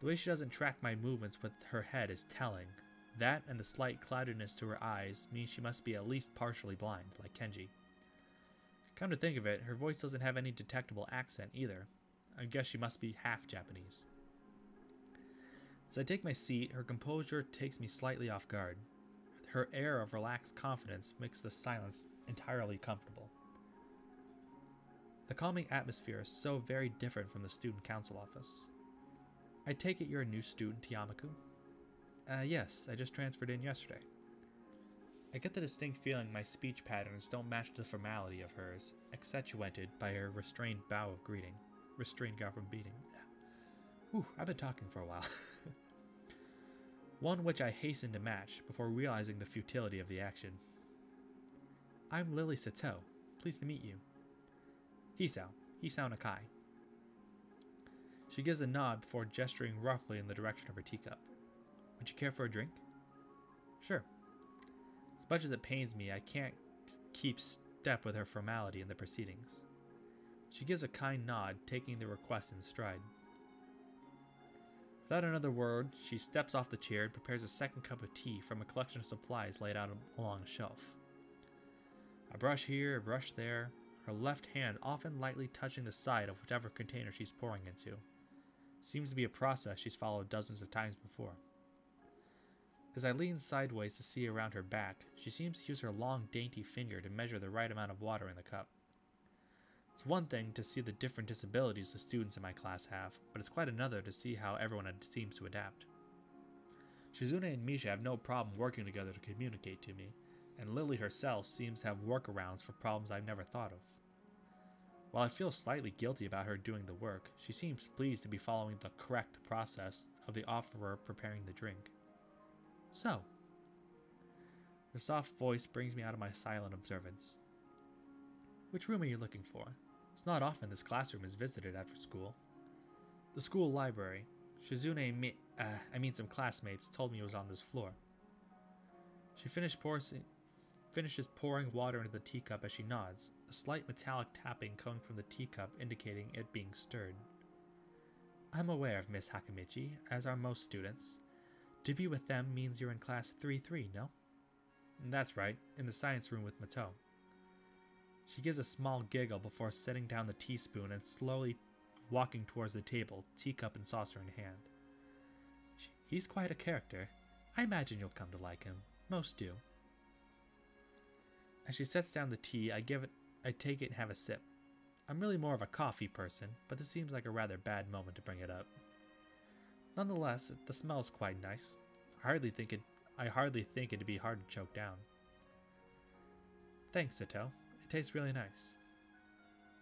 The way she doesn't track my movements with her head is telling. That and the slight cloudiness to her eyes means she must be at least partially blind, like Kenji. Come to think of it, her voice doesn't have any detectable accent either. I guess she must be half Japanese. As I take my seat, her composure takes me slightly off guard. Her air of relaxed confidence makes the silence entirely comfortable. The calming atmosphere is so very different from the student council office. I take it you're a new student, Yamaku? Yes, I just transferred in yesterday. I get the distinct feeling my speech patterns don't match the formality of hers, accentuated by her restrained bow of greeting. Restrained bow from beating. Whew, I've been talking for a while. One which I hasten to match before realizing the futility of the action. I'm Lily Sato. Pleased to meet you. Hisao Nakai. She gives a nod before gesturing roughly in the direction of her teacup. Would you care for a drink? Sure. As much as it pains me, I can't keep step with her formality in the proceedings. She gives a kind nod, taking the request in stride. Without another word, she steps off the chair and prepares a second cup of tea from a collection of supplies laid out along a shelf. A brush here, a brush there, her left hand often lightly touching the side of whatever container she's pouring into. Seems to be a process she's followed dozens of times before. As I lean sideways to see around her back, she seems to use her long, dainty finger to measure the right amount of water in the cup. It's one thing to see the different disabilities the students in my class have, but it's quite another to see how everyone seems to adapt. Shizune and Misha have no problem working together to communicate to me, and Lily herself seems to have workarounds for problems I've never thought of. While I feel slightly guilty about her doing the work, she seems pleased to be following the correct process of the offerer preparing the drink. So, her soft voice brings me out of my silent observance. Which room are you looking for? It's not often this classroom is visited after school. The school library. some classmates told me it was on this floor. She finishes pouring water into the teacup as she nods, a slight metallic tapping coming from the teacup indicating it being stirred. I'm aware of Miss Hakamichi, as are most students. To be with them means you're in class 3-3, no? That's right, in the science room with Mato. She gives a small giggle before setting down the teaspoon and slowly walking towards the table, teacup and saucer in hand. He's quite a character. I imagine you'll come to like him. Most do. As she sets down the tea, I take it and have a sip. I'm really more of a coffee person, but this seems like a rather bad moment to bring it up. Nonetheless, the smell is quite nice. I hardly think it'd be hard to choke down. Thanks, Sato. It tastes really nice.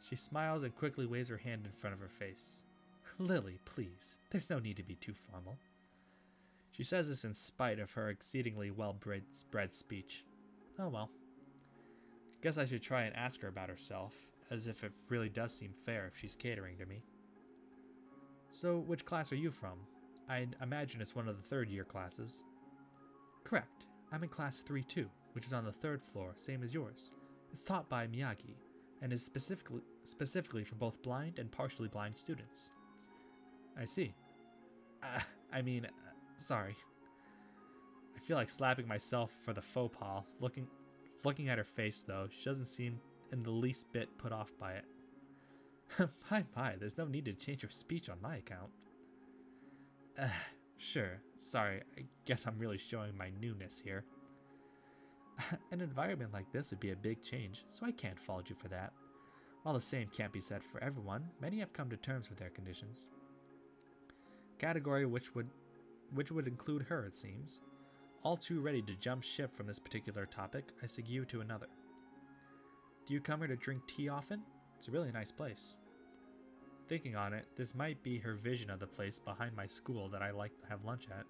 She smiles and quickly waves her hand in front of her face. Lily, please. There's no need to be too formal. She says this in spite of her exceedingly well-bred speech. Oh well. Guess I should try and ask her about herself, as if it really does seem fair if she's catering to me. So, which class are you from? I imagine it's one of the third-year classes. Correct. I'm in class 3-2, which is on the third floor, same as yours. It's taught by Miyagi, and is specifically for both blind and partially blind students. I see. Sorry. I feel like slapping myself for the faux pas. Looking at her face, though, she doesn't seem in the least bit put off by it. My, there's no need to change your speech on my account. Sure. Sorry, I guess I'm really showing my newness here. An environment like this would be a big change, so I can't fault you for that. While the same can't be said for everyone, many have come to terms with their conditions. Category which would include her, it seems. All too ready to jump ship from this particular topic, I segue to another. Do you come here to drink tea often? It's a really nice place. Thinking on it, this might be her vision of the place behind my school that I like to have lunch at.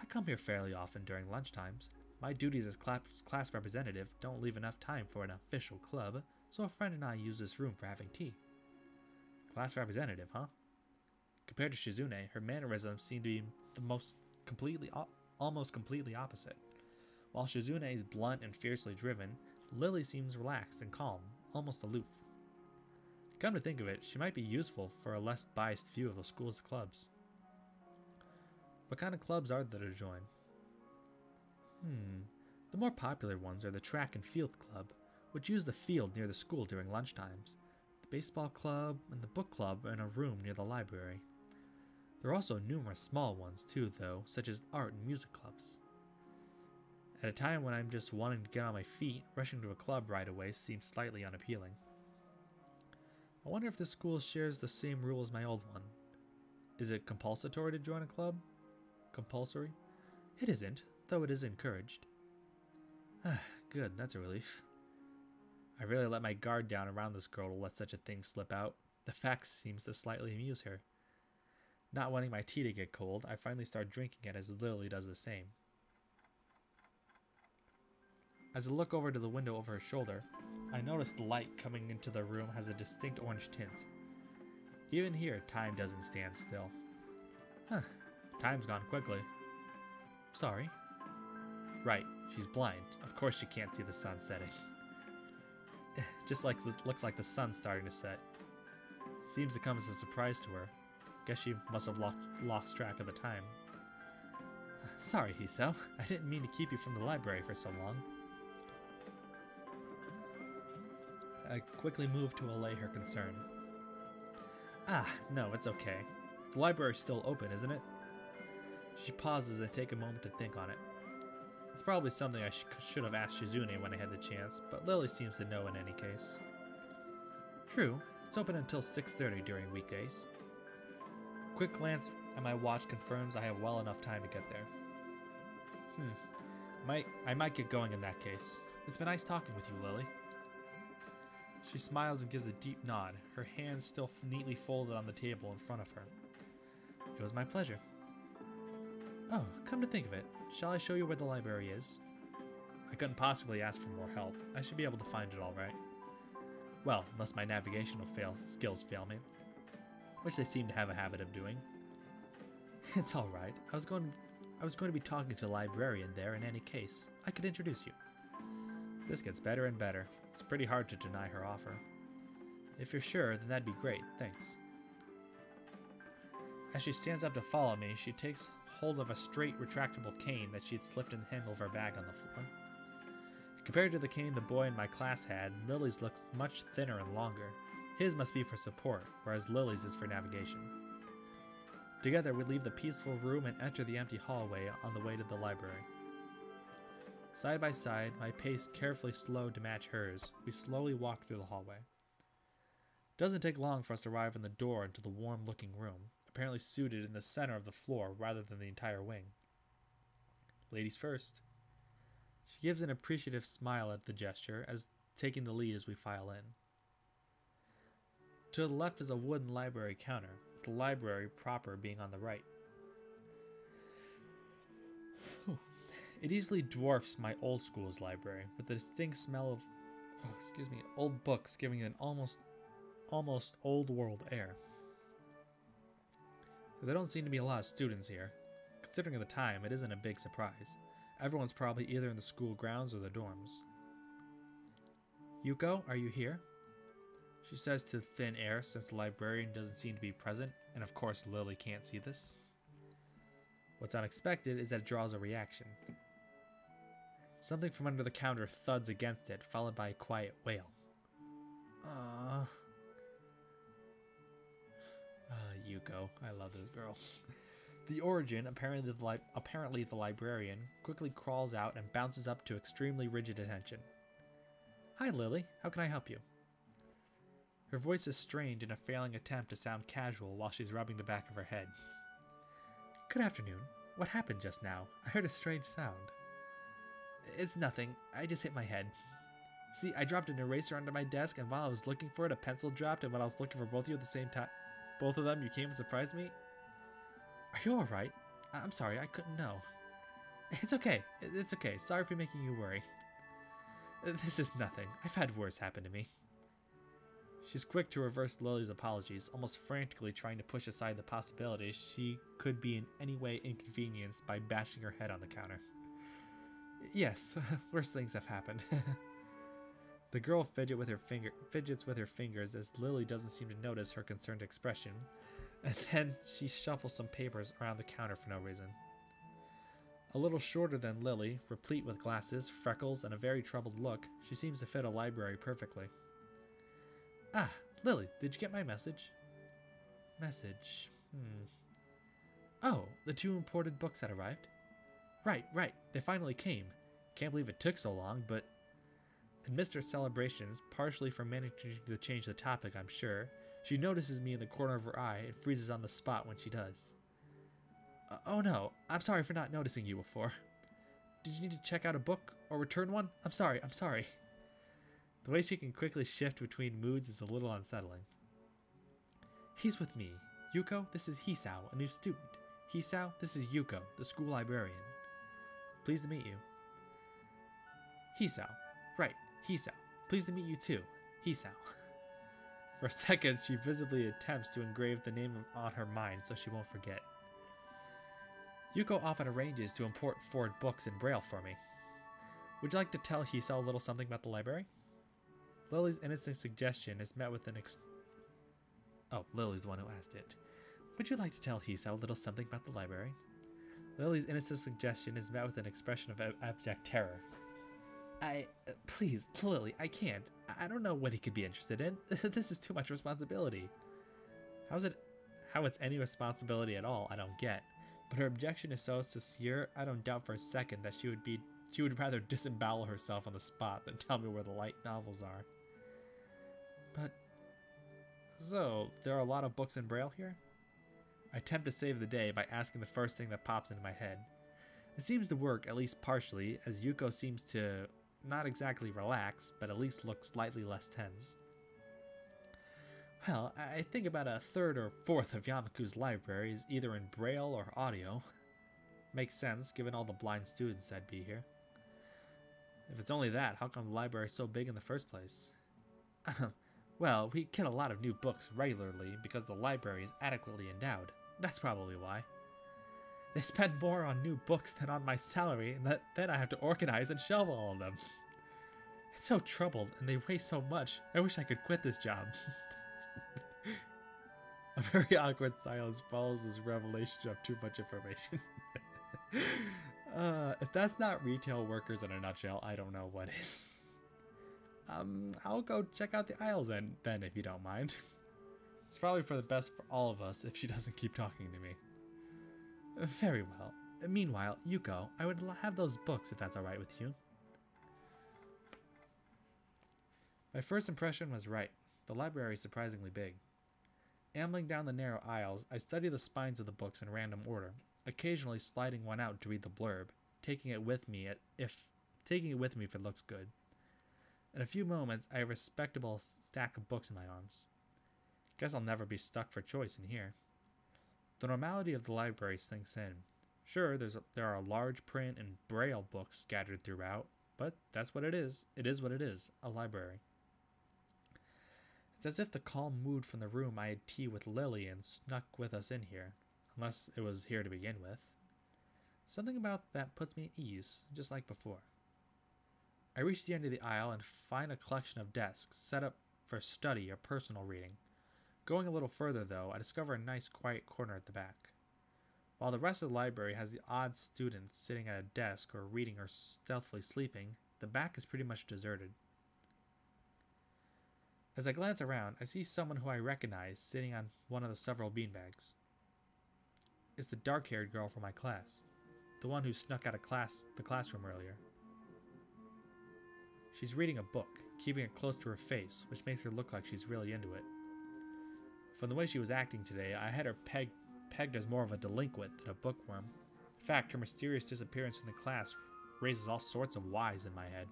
I come here fairly often during lunchtimes. My duties as class representative don't leave enough time for an official club, so a friend and I use this room for having tea. Class representative, huh? Compared to Shizune, her mannerisms seem to be almost completely opposite. While Shizune is blunt and fiercely driven, Lily seems relaxed and calm, almost aloof. Come to think of it, she might be useful for a less biased view of the school's clubs. What kind of clubs are there to join? The more popular ones are the track and field club, which use the field near the school during lunchtimes, the baseball club, and the book club in a room near the library. There are also numerous small ones too, though, such as art and music clubs. At a time when I'm just wanting to get on my feet, rushing to a club right away seems slightly unappealing. I wonder if this school shares the same rule as my old one. Is it compulsory to join a club? Compulsory? It isn't, though it is encouraged. Good, that's a relief. I really let my guard down around this girl to let such a thing slip out. The fact seems to slightly amuse her. Not wanting my tea to get cold, I finally start drinking it as Lily does the same. As I look over to the window over her shoulder, I notice the light coming into the room has a distinct orange tint. Even here, time doesn't stand still. Time's gone quickly. Sorry. Right, she's blind. Of course she can't see the sun setting. Looks like the sun's starting to set. Seems to come as a surprise to her. Guess she must have lost track of the time. Sorry, Hiso. I didn't mean to keep you from the library for so long. I quickly move to allay her concern. No, it's okay. The library's still open, isn't it? She pauses and takes a moment to think on it. It's probably something I should have asked Shizune when I had the chance, but Lily seems to know in any case. True, it's open until 6:30 during weekdays. A quick glance at my watch confirms I have well enough time to get there. I might get going in that case. It's been nice talking with you, Lily. She smiles and gives a deep nod, her hands still neatly folded on the table in front of her. It was my pleasure. Oh, come to think of it, shall I show you where the library is? I couldn't possibly ask for more help. I should be able to find it all right. Well, unless my navigational skills fail me, which they seem to have a habit of doing. It's all right. I was going to be talking to the librarian there in any case. I could introduce you. This gets better and better. It's pretty hard to deny her offer. If you're sure, then that'd be great. Thanks. As she stands up to follow me, she takes hold of a straight, retractable cane that she had slipped in the handle of her bag on the floor. Compared to the cane the boy in my class had, Lily's looks much thinner and longer. His must be for support, whereas Lily's is for navigation. Together, we leave the peaceful room and enter the empty hallway on the way to the library. Side by side, my pace carefully slowed to match hers, we slowly walk through the hallway. It doesn't take long for us to arrive in the door into the warm-looking room, apparently suited in the center of the floor rather than the entire wing. Ladies first. She gives an appreciative smile at the gesture, as taking the lead as we file in. To the left is a wooden library counter, with the library proper being on the right. It easily dwarfs my old school's library, with the distinct smell of, old books giving an almost old world air. There don't seem to be a lot of students here. Considering the time, it isn't a big surprise. Everyone's probably either in the school grounds or the dorms. Yuko, are you here? She says to thin air since the librarian doesn't seem to be present, and of course Lily can't see this. What's unexpected is that it draws a reaction. Something from under the counter thuds against it, followed by a quiet wail. Yuko, I love this girl. The origin, apparently the librarian, quickly crawls out and bounces up to extremely rigid attention. Hi Lily, how can I help you? Her voice is strained in a failing attempt to sound casual while she's rubbing the back of her head. Good afternoon. What happened just now? I heard a strange sound. It's nothing. I just hit my head. See, I dropped an eraser under my desk, and while I was looking for it, a pencil dropped, and when I was looking for both of you at the same time, both of them, you came and surprised me? Are you alright? I'm sorry, I couldn't know. It's okay. It's okay. Sorry for making you worry. This is nothing. I've had worse happen to me. She's quick to reverse Lily's apologies, almost frantically trying to push aside the possibility she could be in any way inconvenienced by bashing her head on the counter. Yes, worse things have happened. The girl fidgets with her fingers as Lily doesn't seem to notice her concerned expression, and then she shuffles some papers around the counter for no reason. A little shorter than Lily, replete with glasses, freckles, and a very troubled look, she seems to fit a library perfectly. Ah, Lily, did you get my message? Message, Oh, the 2 imported books that arrived? Right, they finally came. Can't believe it took so long, but... Amidst her celebrations, partially for managing to change the topic, I'm sure, she notices me in the corner of her eye and freezes on the spot when she does. Oh no, I'm sorry for not noticing you before. Did you need to check out a book or return one? I'm sorry. The way she can quickly shift between moods is a little unsettling. He's with me. Yuko, this is Hisao, a new student. Hisao, this is Yuko, the school librarian. Pleased to meet you. Hisao. Right, Hisao. Pleased to meet you too. Hisao. For a second, she visibly attempts to engrave the name on her mind so she won't forget. Yuko often arranges to import foreign books in Braille for me. Would you like to tell Hisao a little something about the library? Lily's innocent suggestion is met with an Lily's the one who asked it. Would you like to tell Hisao a little something about the library? Lily's innocent suggestion is met with an expression of abject terror. Please, Lily, I can't. I don't know what he could be interested in. This is too much responsibility. How it's any responsibility at all, I don't get. But her objection is so sincere, I don't doubt for a second that she would rather disembowel herself on the spot than tell me where the light novels are. But, so, there are a lot of books in Braille here? I attempt to save the day by asking the first thing that pops into my head. It seems to work, at least partially, as Yuko seems to not exactly relax, but at least look slightly less tense. Well, I think about a third or fourth of Yamaku's library is either in Braille or audio. Makes sense, given all the blind students that'd be here. If it's only that, how come the library is so big in the first place? Well, we get a lot of new books regularly because the library is adequately endowed. That's probably why. They spend more on new books than on my salary, and then I have to organize and shelve all of them. It's so troubled, and they waste so much. I wish I could quit this job. A very awkward silence follows this revelation of too much information. If that's not retail workers in a nutshell, I don't know what is. I'll go check out the aisles then, if you don't mind. It's probably for the best for all of us if she doesn't keep talking to me. Very well. Meanwhile, you go. I would have those books if that's alright with you. My first impression was right. The library is surprisingly big. Ambling down the narrow aisles, I study the spines of the books in random order, occasionally sliding one out to read the blurb, taking it with me if it looks good. In a few moments, I have a respectable stack of books in my arms. Guess I'll never be stuck for choice in here. The normality of the library sinks in. Sure, there are large print and braille books scattered throughout, but that's what it is. It is what it is, a library. It's as if the calm mood from the room I had tea with Lily and snuck with us in here, unless it was here to begin with. Something about that puts me at ease, just like before. I reach the end of the aisle and find a collection of desks set up for study or personal reading. Going a little further, though, I discover a nice quiet corner at the back. While the rest of the library has the odd students sitting at a desk or reading or stealthily sleeping, the back is pretty much deserted. As I glance around, I see someone who I recognize sitting on one of the several beanbags. It's the dark-haired girl from my class, the one who snuck out of the classroom earlier. She's reading a book, keeping it close to her face, which makes her look like she's really into it. From the way she was acting today, I had her pegged as more of a delinquent than a bookworm. In fact, her mysterious disappearance from the class raises all sorts of whys in my head.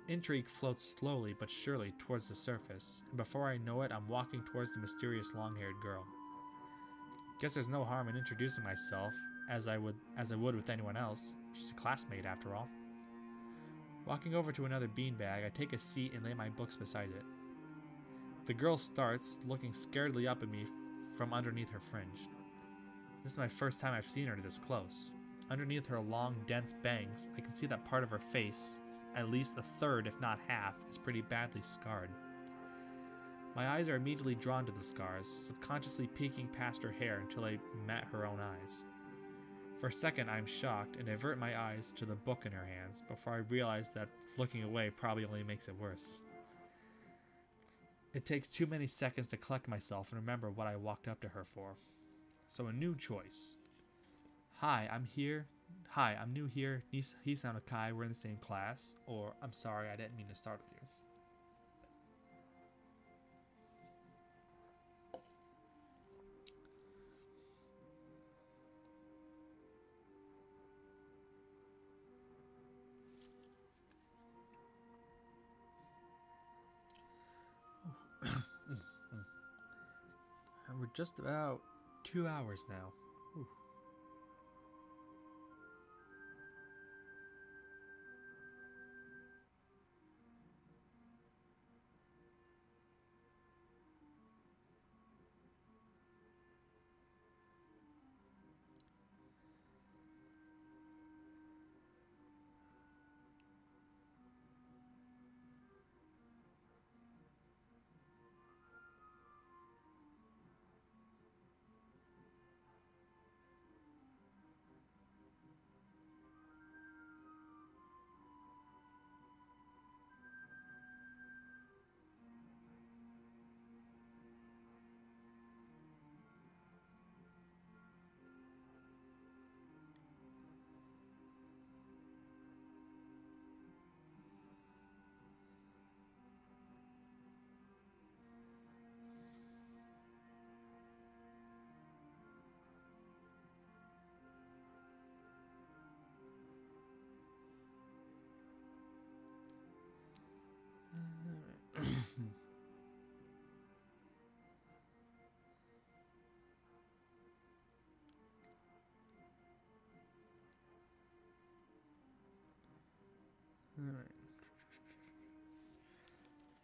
Intrigue floats slowly but surely towards the surface, and before I know it, I'm walking towards the mysterious long-haired girl. Guess there's no harm in introducing myself, as I would with anyone else. She's a classmate, after all. Walking over to another beanbag, I take a seat and lay my books beside it. The girl starts, looking scaredly up at me from underneath her fringe. This is my first time I've seen her this close. Underneath her long, dense bangs, I can see that part of her face, at least a third, if not half, is pretty badly scarred. My eyes are immediately drawn to the scars, subconsciously peeking past her hair until I met her own eyes. For a second, I'm shocked and divert my eyes to the book in her hands before I realize that looking away probably only makes it worse. It takes too many seconds to collect myself and remember what I walked up to her for. So a new choice. Hi, I'm new here. He's on Kai. We're in the same class. Or, I'm sorry, I didn't mean to start with you. And we're just about 2 hours now. Ooh.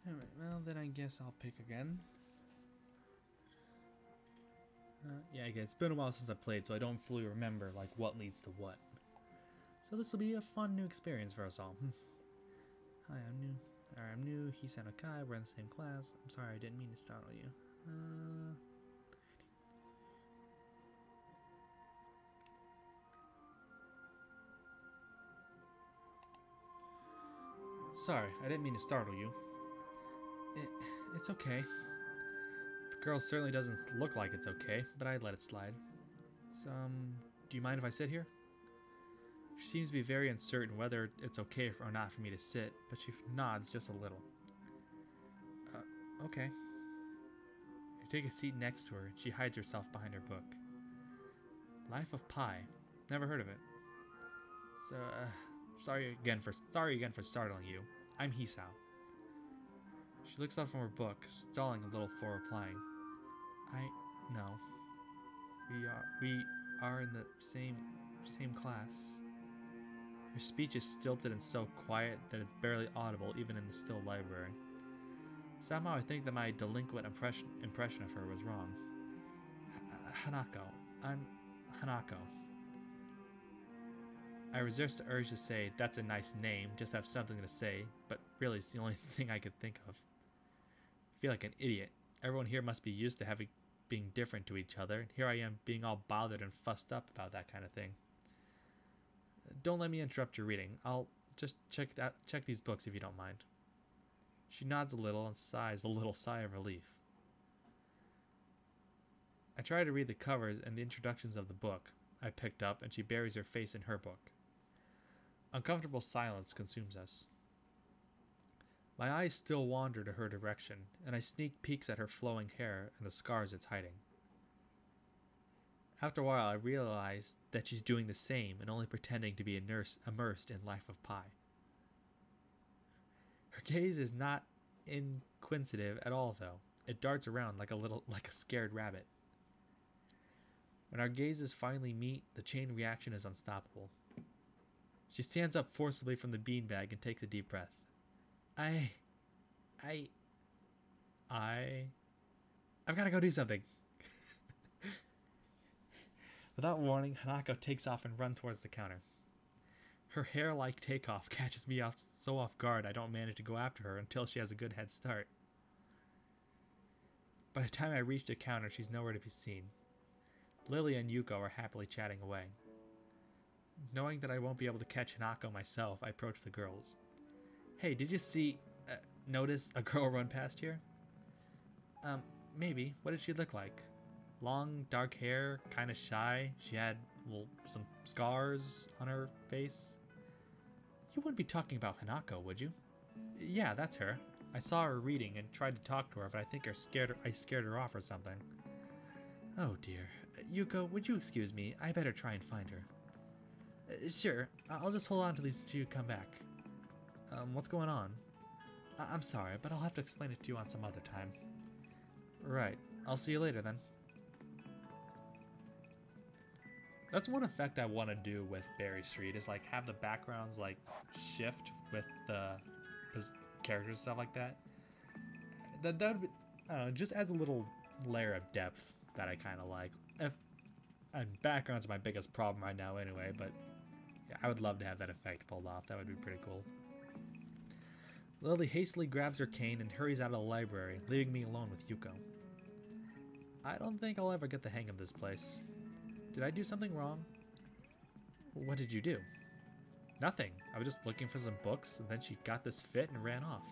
Alright, well then I guess I'll pick again. Yeah, again, it's been a while since I played, so I don't fully remember, like, what leads to what. So this will be a fun new experience for us all. Hi, I'm new. Alright, I'm new. Hisan Okai, we're in the same class. I'm sorry, I didn't mean to startle you. Sorry, I didn't mean to startle you. It's okay. The girl certainly doesn't look like it's okay, but I'd let it slide. So, do you mind if I sit here? She seems to be very uncertain whether it's okay or not for me to sit, but she nods just a little. Okay. I take a seat next to her, and she hides herself behind her book. Life of Pi. Never heard of it. So, sorry again for startling you. I'm Hisao. She looks up from her book, stalling a little for replying. No. We are in the same class. Her speech is stilted and so quiet that it's barely audible even in the still library. Somehow I think that my delinquent impression of her was wrong. Hanako. I'm Hanako. I resist the urge to say, that's a nice name, just have something to say, but really it's the only thing I could think of. I feel like an idiot. Everyone here must be used to being different to each other, and here I am being all bothered and fussed up about that kind of thing. Don't let me interrupt your reading. I'll just check these books if you don't mind. She nods a little and sighs a little sigh of relief. I try to read the covers and the introductions of the book I picked up, and she buries her face in her book. Uncomfortable silence consumes us. My eyes still wander to her direction, and I sneak peeks at her flowing hair and the scars it's hiding. After a while, I realize that she's doing the same and only pretending to be immersed in Life of Pi. Her gaze is not inquisitive at all, though. It darts around like a scared rabbit. When our gazes finally meet, the chain reaction is unstoppable. She stands up forcibly from the beanbag and takes a deep breath. I've got to go do something. Without warning, Hanako takes off and runs towards the counter. Her hair-like takeoff catches me off guard I don't manage to go after her until she has a good head start. By the time I reach the counter, she's nowhere to be seen. Lily and Yuko are happily chatting away. Knowing that I won't be able to catch Hanako myself, I approach the girls. Hey, did you notice a girl run past here? Maybe. What did she look like? Long, dark hair, kind of shy. She had, some scars on her face. You wouldn't be talking about Hanako, would you? Yeah, that's her. I saw her reading and tried to talk to her, but I think I scared her off or something. Oh dear. Yuko, would you excuse me? I better try and find her. Sure. I'll just hold on till these two come back. What's going on? I'm sorry, but I'll have to explain it to you on some other time. Right. I'll see you later then. That's one effect I want to do with Berry Street, is like have the backgrounds like shift with the characters and stuff like that. That would be, I don't know, just adds a little layer of depth that I kind of like. And backgrounds are my biggest problem right now anyway, but yeah, I would love to have that effect pulled off. That would be pretty cool. Lily hastily grabs her cane and hurries out of the library, leaving me alone with Yuko. I don't think I'll ever get the hang of this place. Did I do something wrong? What did you do? Nothing. I was just looking for some books, and then she got this fit and ran off.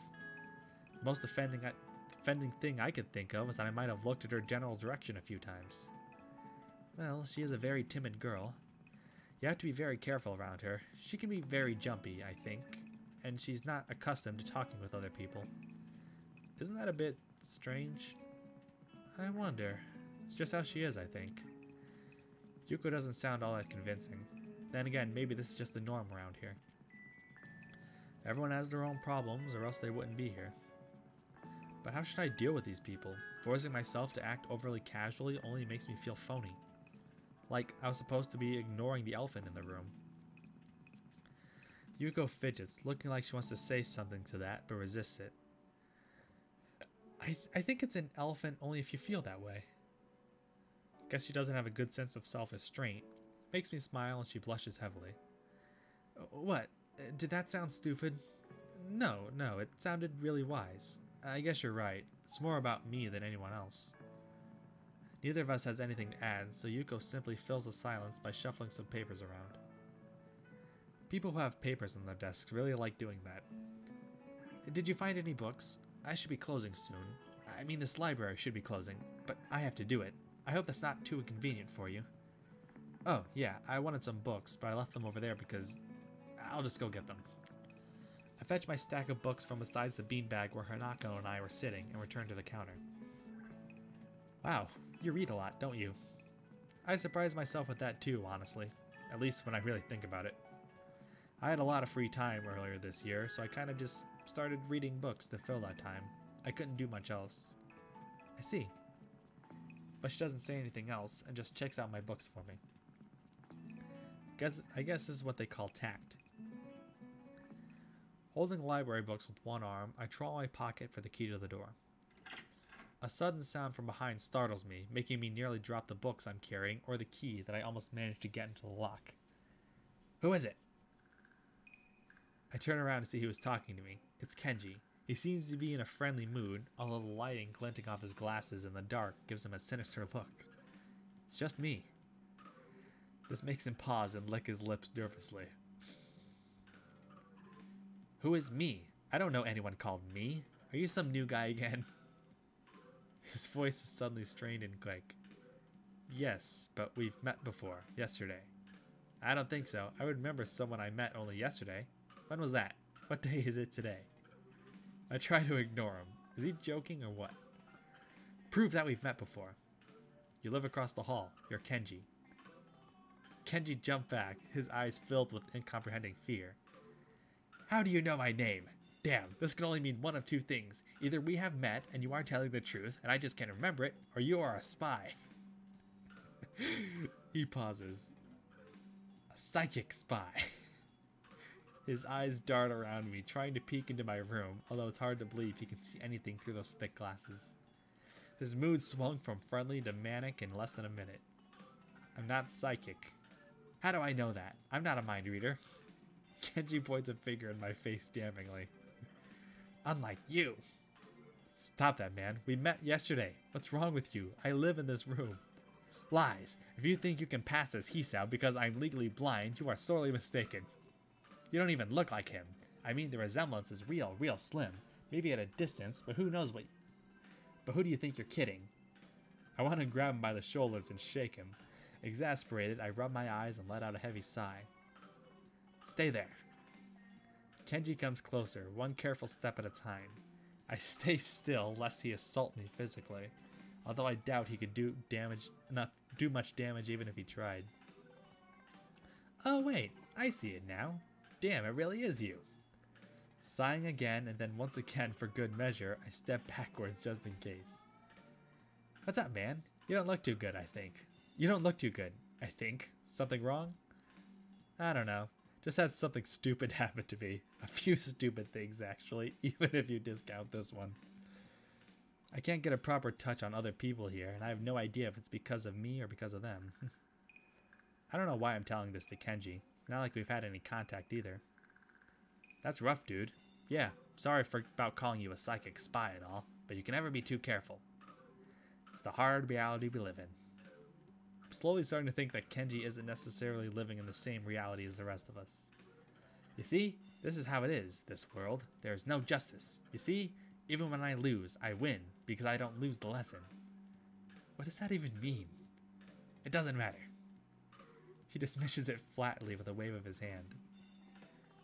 The most offending thing I could think of was that I might have looked at her general direction a few times. Well, she is a very timid girl. You have to be very careful around her. She can be very jumpy, I think, and she's not accustomed to talking with other people. Isn't that a bit strange? I wonder. It's just how she is, I think. Yuko doesn't sound all that convincing. Then again, maybe this is just the norm around here. Everyone has their own problems, or else they wouldn't be here. But how should I deal with these people? Forcing myself to act overly casually only makes me feel phony. Like I was supposed to be ignoring the elephant in the room. Yuko fidgets, looking like she wants to say something to that, but resists it. I think it's an elephant only if you feel that way. Guess she doesn't have a good sense of self-restraint. Makes me smile and she blushes heavily. What? Did that sound stupid? No, it sounded really wise. I guess you're right. It's more about me than anyone else. Neither of us has anything to add, so Yuko simply fills the silence by shuffling some papers around. People who have papers on their desks really like doing that. Did you find any books? I should be closing soon. I mean, this library should be closing, but I have to do it. I hope that's not too inconvenient for you. Oh, yeah, I wanted some books, but I left them over there because I'll just go get them. I fetched my stack of books from beside the beanbag where Hanako and I were sitting and returned to the counter. Wow, you read a lot, don't you? I surprised myself with that too, honestly. At least when I really think about it. I had a lot of free time earlier this year, so I kind of just started reading books to fill that time. I couldn't do much else. I see. But she doesn't say anything else and just checks out my books for me. I guess this is what they call tact. Holding library books with one arm, I trawl my pocket for the key to the door. A sudden sound from behind startles me, making me nearly drop the books I'm carrying or the key that I almost managed to get into the lock. Who is it? I turn around to see who is talking to me. It's Kenji. He seems to be in a friendly mood, although the lighting glinting off his glasses in the dark gives him a sinister look. It's just me. This makes him pause and lick his lips nervously. Who is me? I don't know anyone called me. Are you some new guy again? His voice is suddenly strained and quick. Yes, but we've met before, yesterday. I don't think so. I would remember someone I met only yesterday. When was that? What day is it today? I try to ignore him. Is he joking or what? Prove that we've met before. You live across the hall. You're Kenji. Kenji jumped back, his eyes filled with incomprehending fear. How do you know my name? Damn, this can only mean one of two things. Either we have met and you are telling the truth and I just can't remember it, or you are a spy. He pauses. A psychic spy. His eyes dart around me, trying to peek into my room, although it's hard to believe he can see anything through those thick glasses. His mood swung from friendly to manic in less than a minute. I'm not psychic. How do I know that? I'm not a mind reader. Kenji points a finger in my face damningly. Unlike you. Stop that, man. We met yesterday. What's wrong with you? I live in this room. Lies. If you think you can pass as Hisao because I'm legally blind, you are sorely mistaken. You don't even look like him. I mean, the resemblance is real slim. Maybe at a distance, but who knows what... But who do you think you're kidding? I want to grab him by the shoulders and shake him. Exasperated, I rub my eyes and let out a heavy sigh. Stay there. Kenji comes closer, one careful step at a time. I stay still lest he assault me physically, although I doubt he could do much damage even if he tried. Oh wait, I see it now. Damn, it really is you. Sighing again, and then once again for good measure, I step backwards just in case. What's up, man? You don't look too good, I think. You don't look too good, I think. Something wrong? I don't know. Just had something stupid happen to me. A few stupid things, actually, even if you discount this one. I can't get a proper touch on other people here, and I have no idea if it's because of me or because of them. I don't know why I'm telling this to Kenji. It's not like we've had any contact either. That's rough, dude. Yeah, sorry about calling you a psychic spy and all, but you can never be too careful. It's the hard reality we live in. I'm slowly starting to think that Kenji isn't necessarily living in the same reality as the rest of us. You see, this is how it is, this world. There is no justice. You see, even when I lose, I win, because I don't lose the lesson. What does that even mean? It doesn't matter. He dismisses it flatly with a wave of his hand.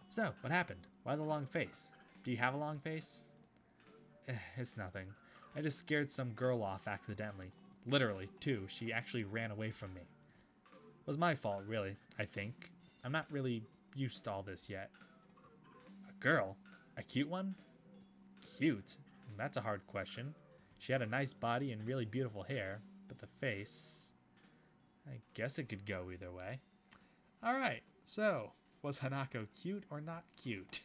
So, what happened? Why the long face? Do you have a long face? It's nothing. I just scared some girl off accidentally. Literally, too. She actually ran away from me. It was my fault, really, I think. I'm not really used to all this yet. A girl? A cute one? Cute? That's a hard question. She had a nice body and really beautiful hair, but the face... I guess it could go either way. Alright, so, was Hanako cute or not cute?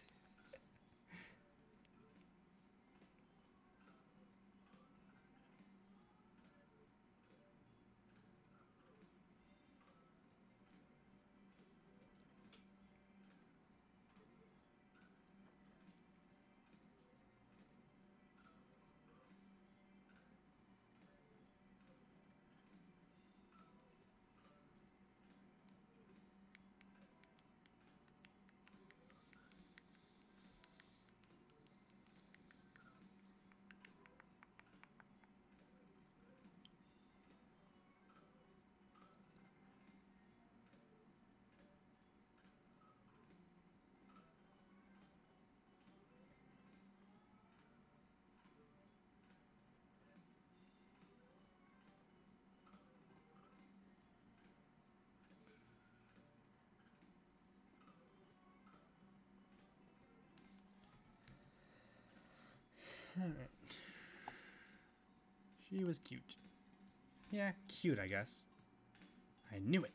Alright. She was cute. Yeah, cute, I guess. I knew it.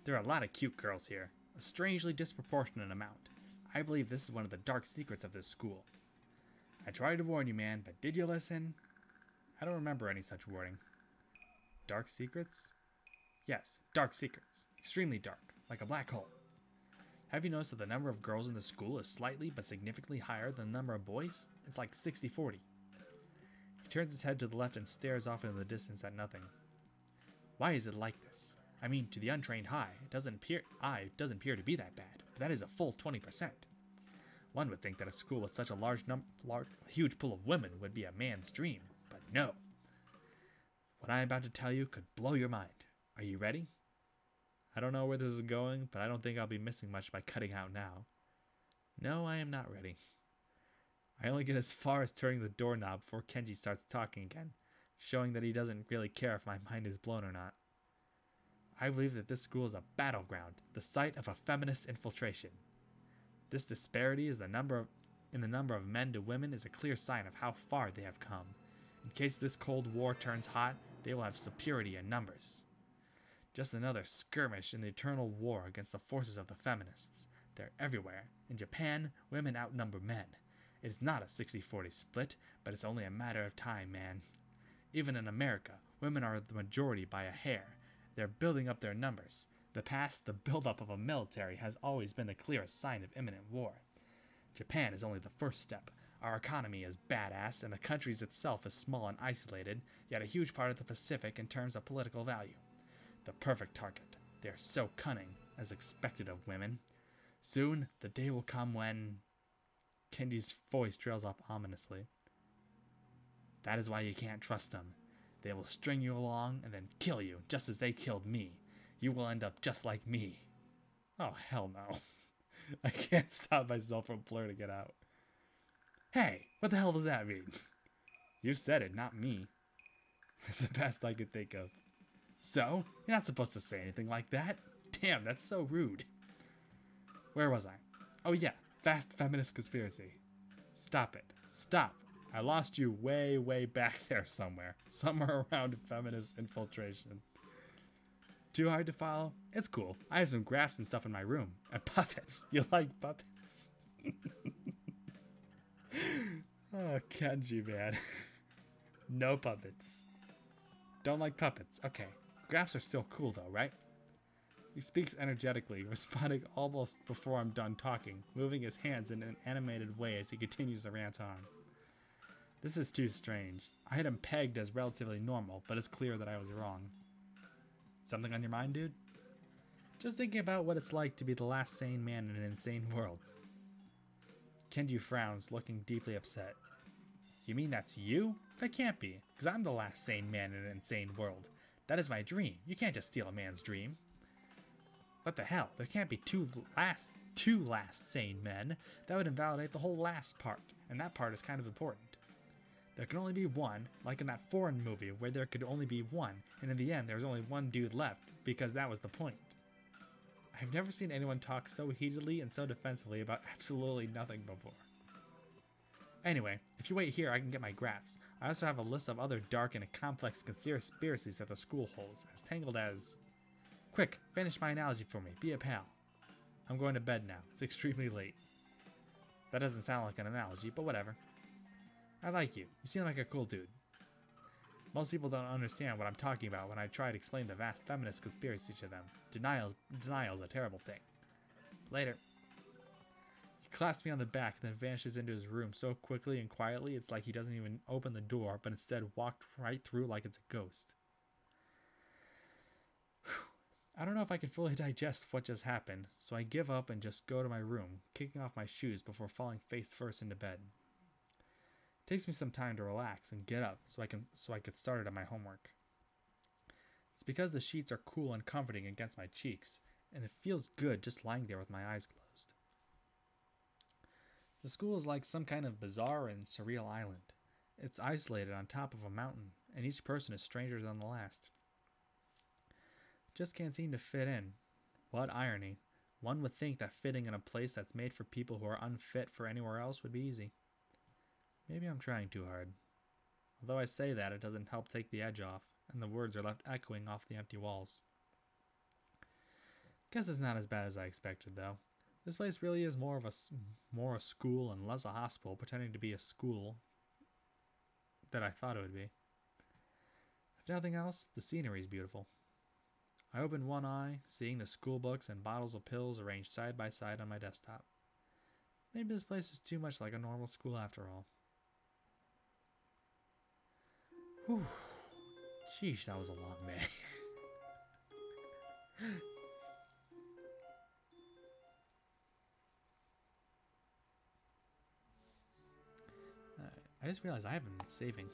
There are a lot of cute girls here. A strangely disproportionate amount. I believe this is one of the dark secrets of this school. I tried to warn you, man, but did you listen? I don't remember any such warning. Dark secrets? Yes, dark secrets. Extremely dark, like a black hole. Have you noticed that the number of girls in the school is slightly but significantly higher than the number of boys? It's like 60-40. He turns his head to the left and stares off into the distance at nothing. Why is it like this? I mean, to the untrained eye, it doesn't appear to be that bad, but that is a full 20%. One would think that a school with such a huge pool of women would be a man's dream, but no. What I am about to tell you could blow your mind. Are you ready? I don't know where this is going, but I don't think I'll be missing much by cutting out now. No, I am not ready. I only get as far as turning the doorknob before Kenji starts talking again, showing that he doesn't really care if my mind is blown or not. I believe that this school is a battleground, the site of a feminist infiltration. This disparity in the number of men to women is a clear sign of how far they have come. In case this Cold War turns hot, they will have superiority in numbers. Just another skirmish in the eternal war against the forces of the feminists. They're everywhere. In Japan, women outnumber men. It is not a 60-40 split, but it's only a matter of time, man. Even in America, women are the majority by a hair. They're building up their numbers. The buildup of a military has always been the clearest sign of imminent war. Japan is only the first step. Our economy is badass, and the country itself is small and isolated, yet a huge part of the Pacific in terms of political value. The perfect target. They are so cunning, as expected of women. Soon, the day will come when... Kenji's voice trails off ominously. That is why you can't trust them. They will string you along and then kill you, just as they killed me. You will end up just like me. Oh, hell no. I can't stop myself from blurting it out. Hey, what the hell does that mean? You said it, not me. It's the best I could think of. So, you're not supposed to say anything like that. Damn, that's so rude. Where was I? Oh yeah, vast feminist conspiracy. Stop it. Stop. I lost you way, way back there somewhere. Somewhere around feminist infiltration. Too hard to follow? It's cool. I have some graphs and stuff in my room. And puppets. You like puppets? Oh, Kenji, man. No puppets. Don't like puppets. Okay. Graphs are still cool though, right? He speaks energetically, responding almost before I'm done talking, moving his hands in an animated way as he continues the rant on. This is too strange. I had him pegged as relatively normal, but it's clear that I was wrong. Something on your mind, dude? Just thinking about what it's like to be the last sane man in an insane world. Kenji frowns, looking deeply upset. You mean that's you? That can't be, because I'm the last sane man in an insane world. That is my dream. You can't just steal a man's dream. What the hell? There can't be two last sane men. That would invalidate the whole last part, and that part is kind of important. There can only be one, like in that foreign movie where there could only be one, and in the end there was only one dude left, because that was the point. I've never seen anyone talk so heatedly and so defensively about absolutely nothing before. Anyway, if you wait here I can get my graphs. I also have a list of other dark and complex conspiracies that the school holds, as tangled as... Quick, finish my analogy for me, be a pal. I'm going to bed now, it's extremely late. That doesn't sound like an analogy, but whatever. I like you. You seem like a cool dude. Most people don't understand what I'm talking about when I try to explain the vast feminist conspiracy to them. Denial's a terrible thing. Later. He clasps me on the back and then vanishes into his room so quickly and quietly it's like he doesn't even open the door but instead walked right through like it's a ghost. Whew. I don't know if I can fully digest what just happened, so I give up and just go to my room, kicking off my shoes before falling face first into bed. It takes me some time to relax and get up so I can get started on my homework. It's because the sheets are cool and comforting against my cheeks, and it feels good just lying there with my eyes closed. The school is like some kind of bizarre and surreal island. It's isolated on top of a mountain, and each person is stranger than the last. Just can't seem to fit in. What irony. One would think that fitting in a place that's made for people who are unfit for anywhere else would be easy. Maybe I'm trying too hard. Although I say that, it doesn't help take the edge off, and the words are left echoing off the empty walls. Guess it's not as bad as I expected, though. This place really is more a school and less a hospital, pretending to be a school that I thought it would be. If nothing else, the scenery is beautiful. I opened one eye, seeing the school books and bottles of pills arranged side by side on my desktop. Maybe this place is too much like a normal school after all. Whew. Sheesh, that was a long day. I just realized I haven't been saving.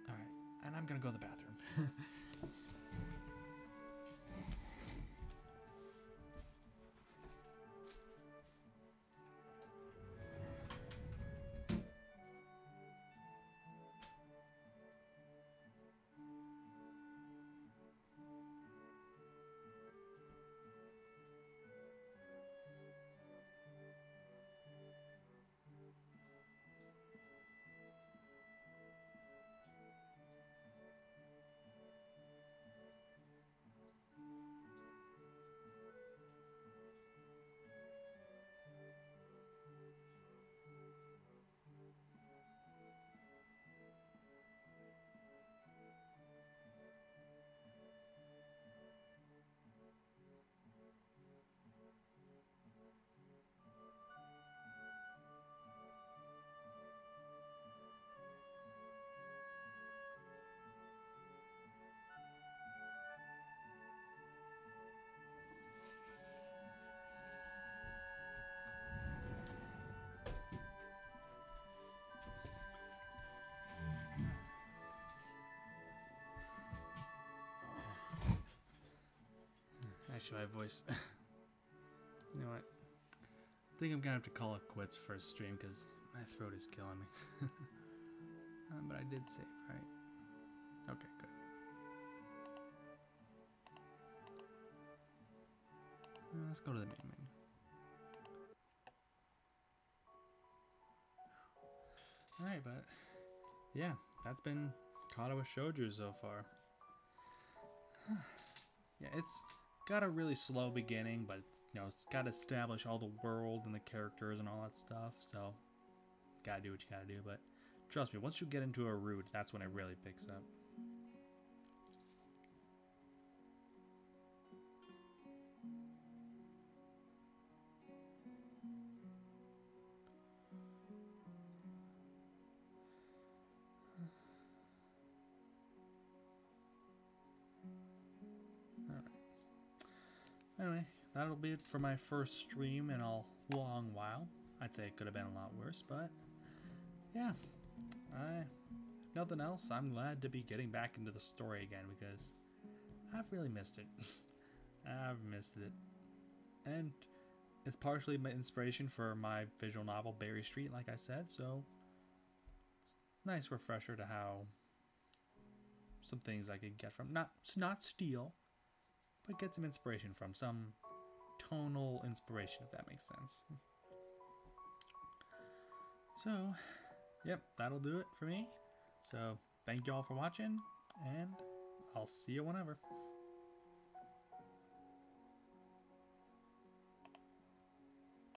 Alright, and I'm gonna go to the bathroom. Actually, my voice. You know what? I think I'm gonna have to call it quits for a stream because my throat is killing me. But I did save, right? Okay, good. Let's go to the main menu. Alright, but yeah, that's been Katawa Shoujo so far. Yeah, it's got a really slow beginning, but it's got to establish all the world and the characters and all that stuff, so gotta do what you gotta do. But trust me, once you get into a route, that's when it really picks up. Anyway, that'll be it for my first stream in a long while. I'd say it could have been a lot worse, but yeah. If nothing else, I'm glad to be getting back into the story again because I've really missed it. I've missed it. And it's partially my inspiration for my visual novel, Berry Street, like I said, so nice refresher to how some things I could get from, not steal, but get some inspiration from, some tonal inspiration, if that makes sense. So, yep, that'll do it for me. So, thank you all for watching, and I'll see you whenever.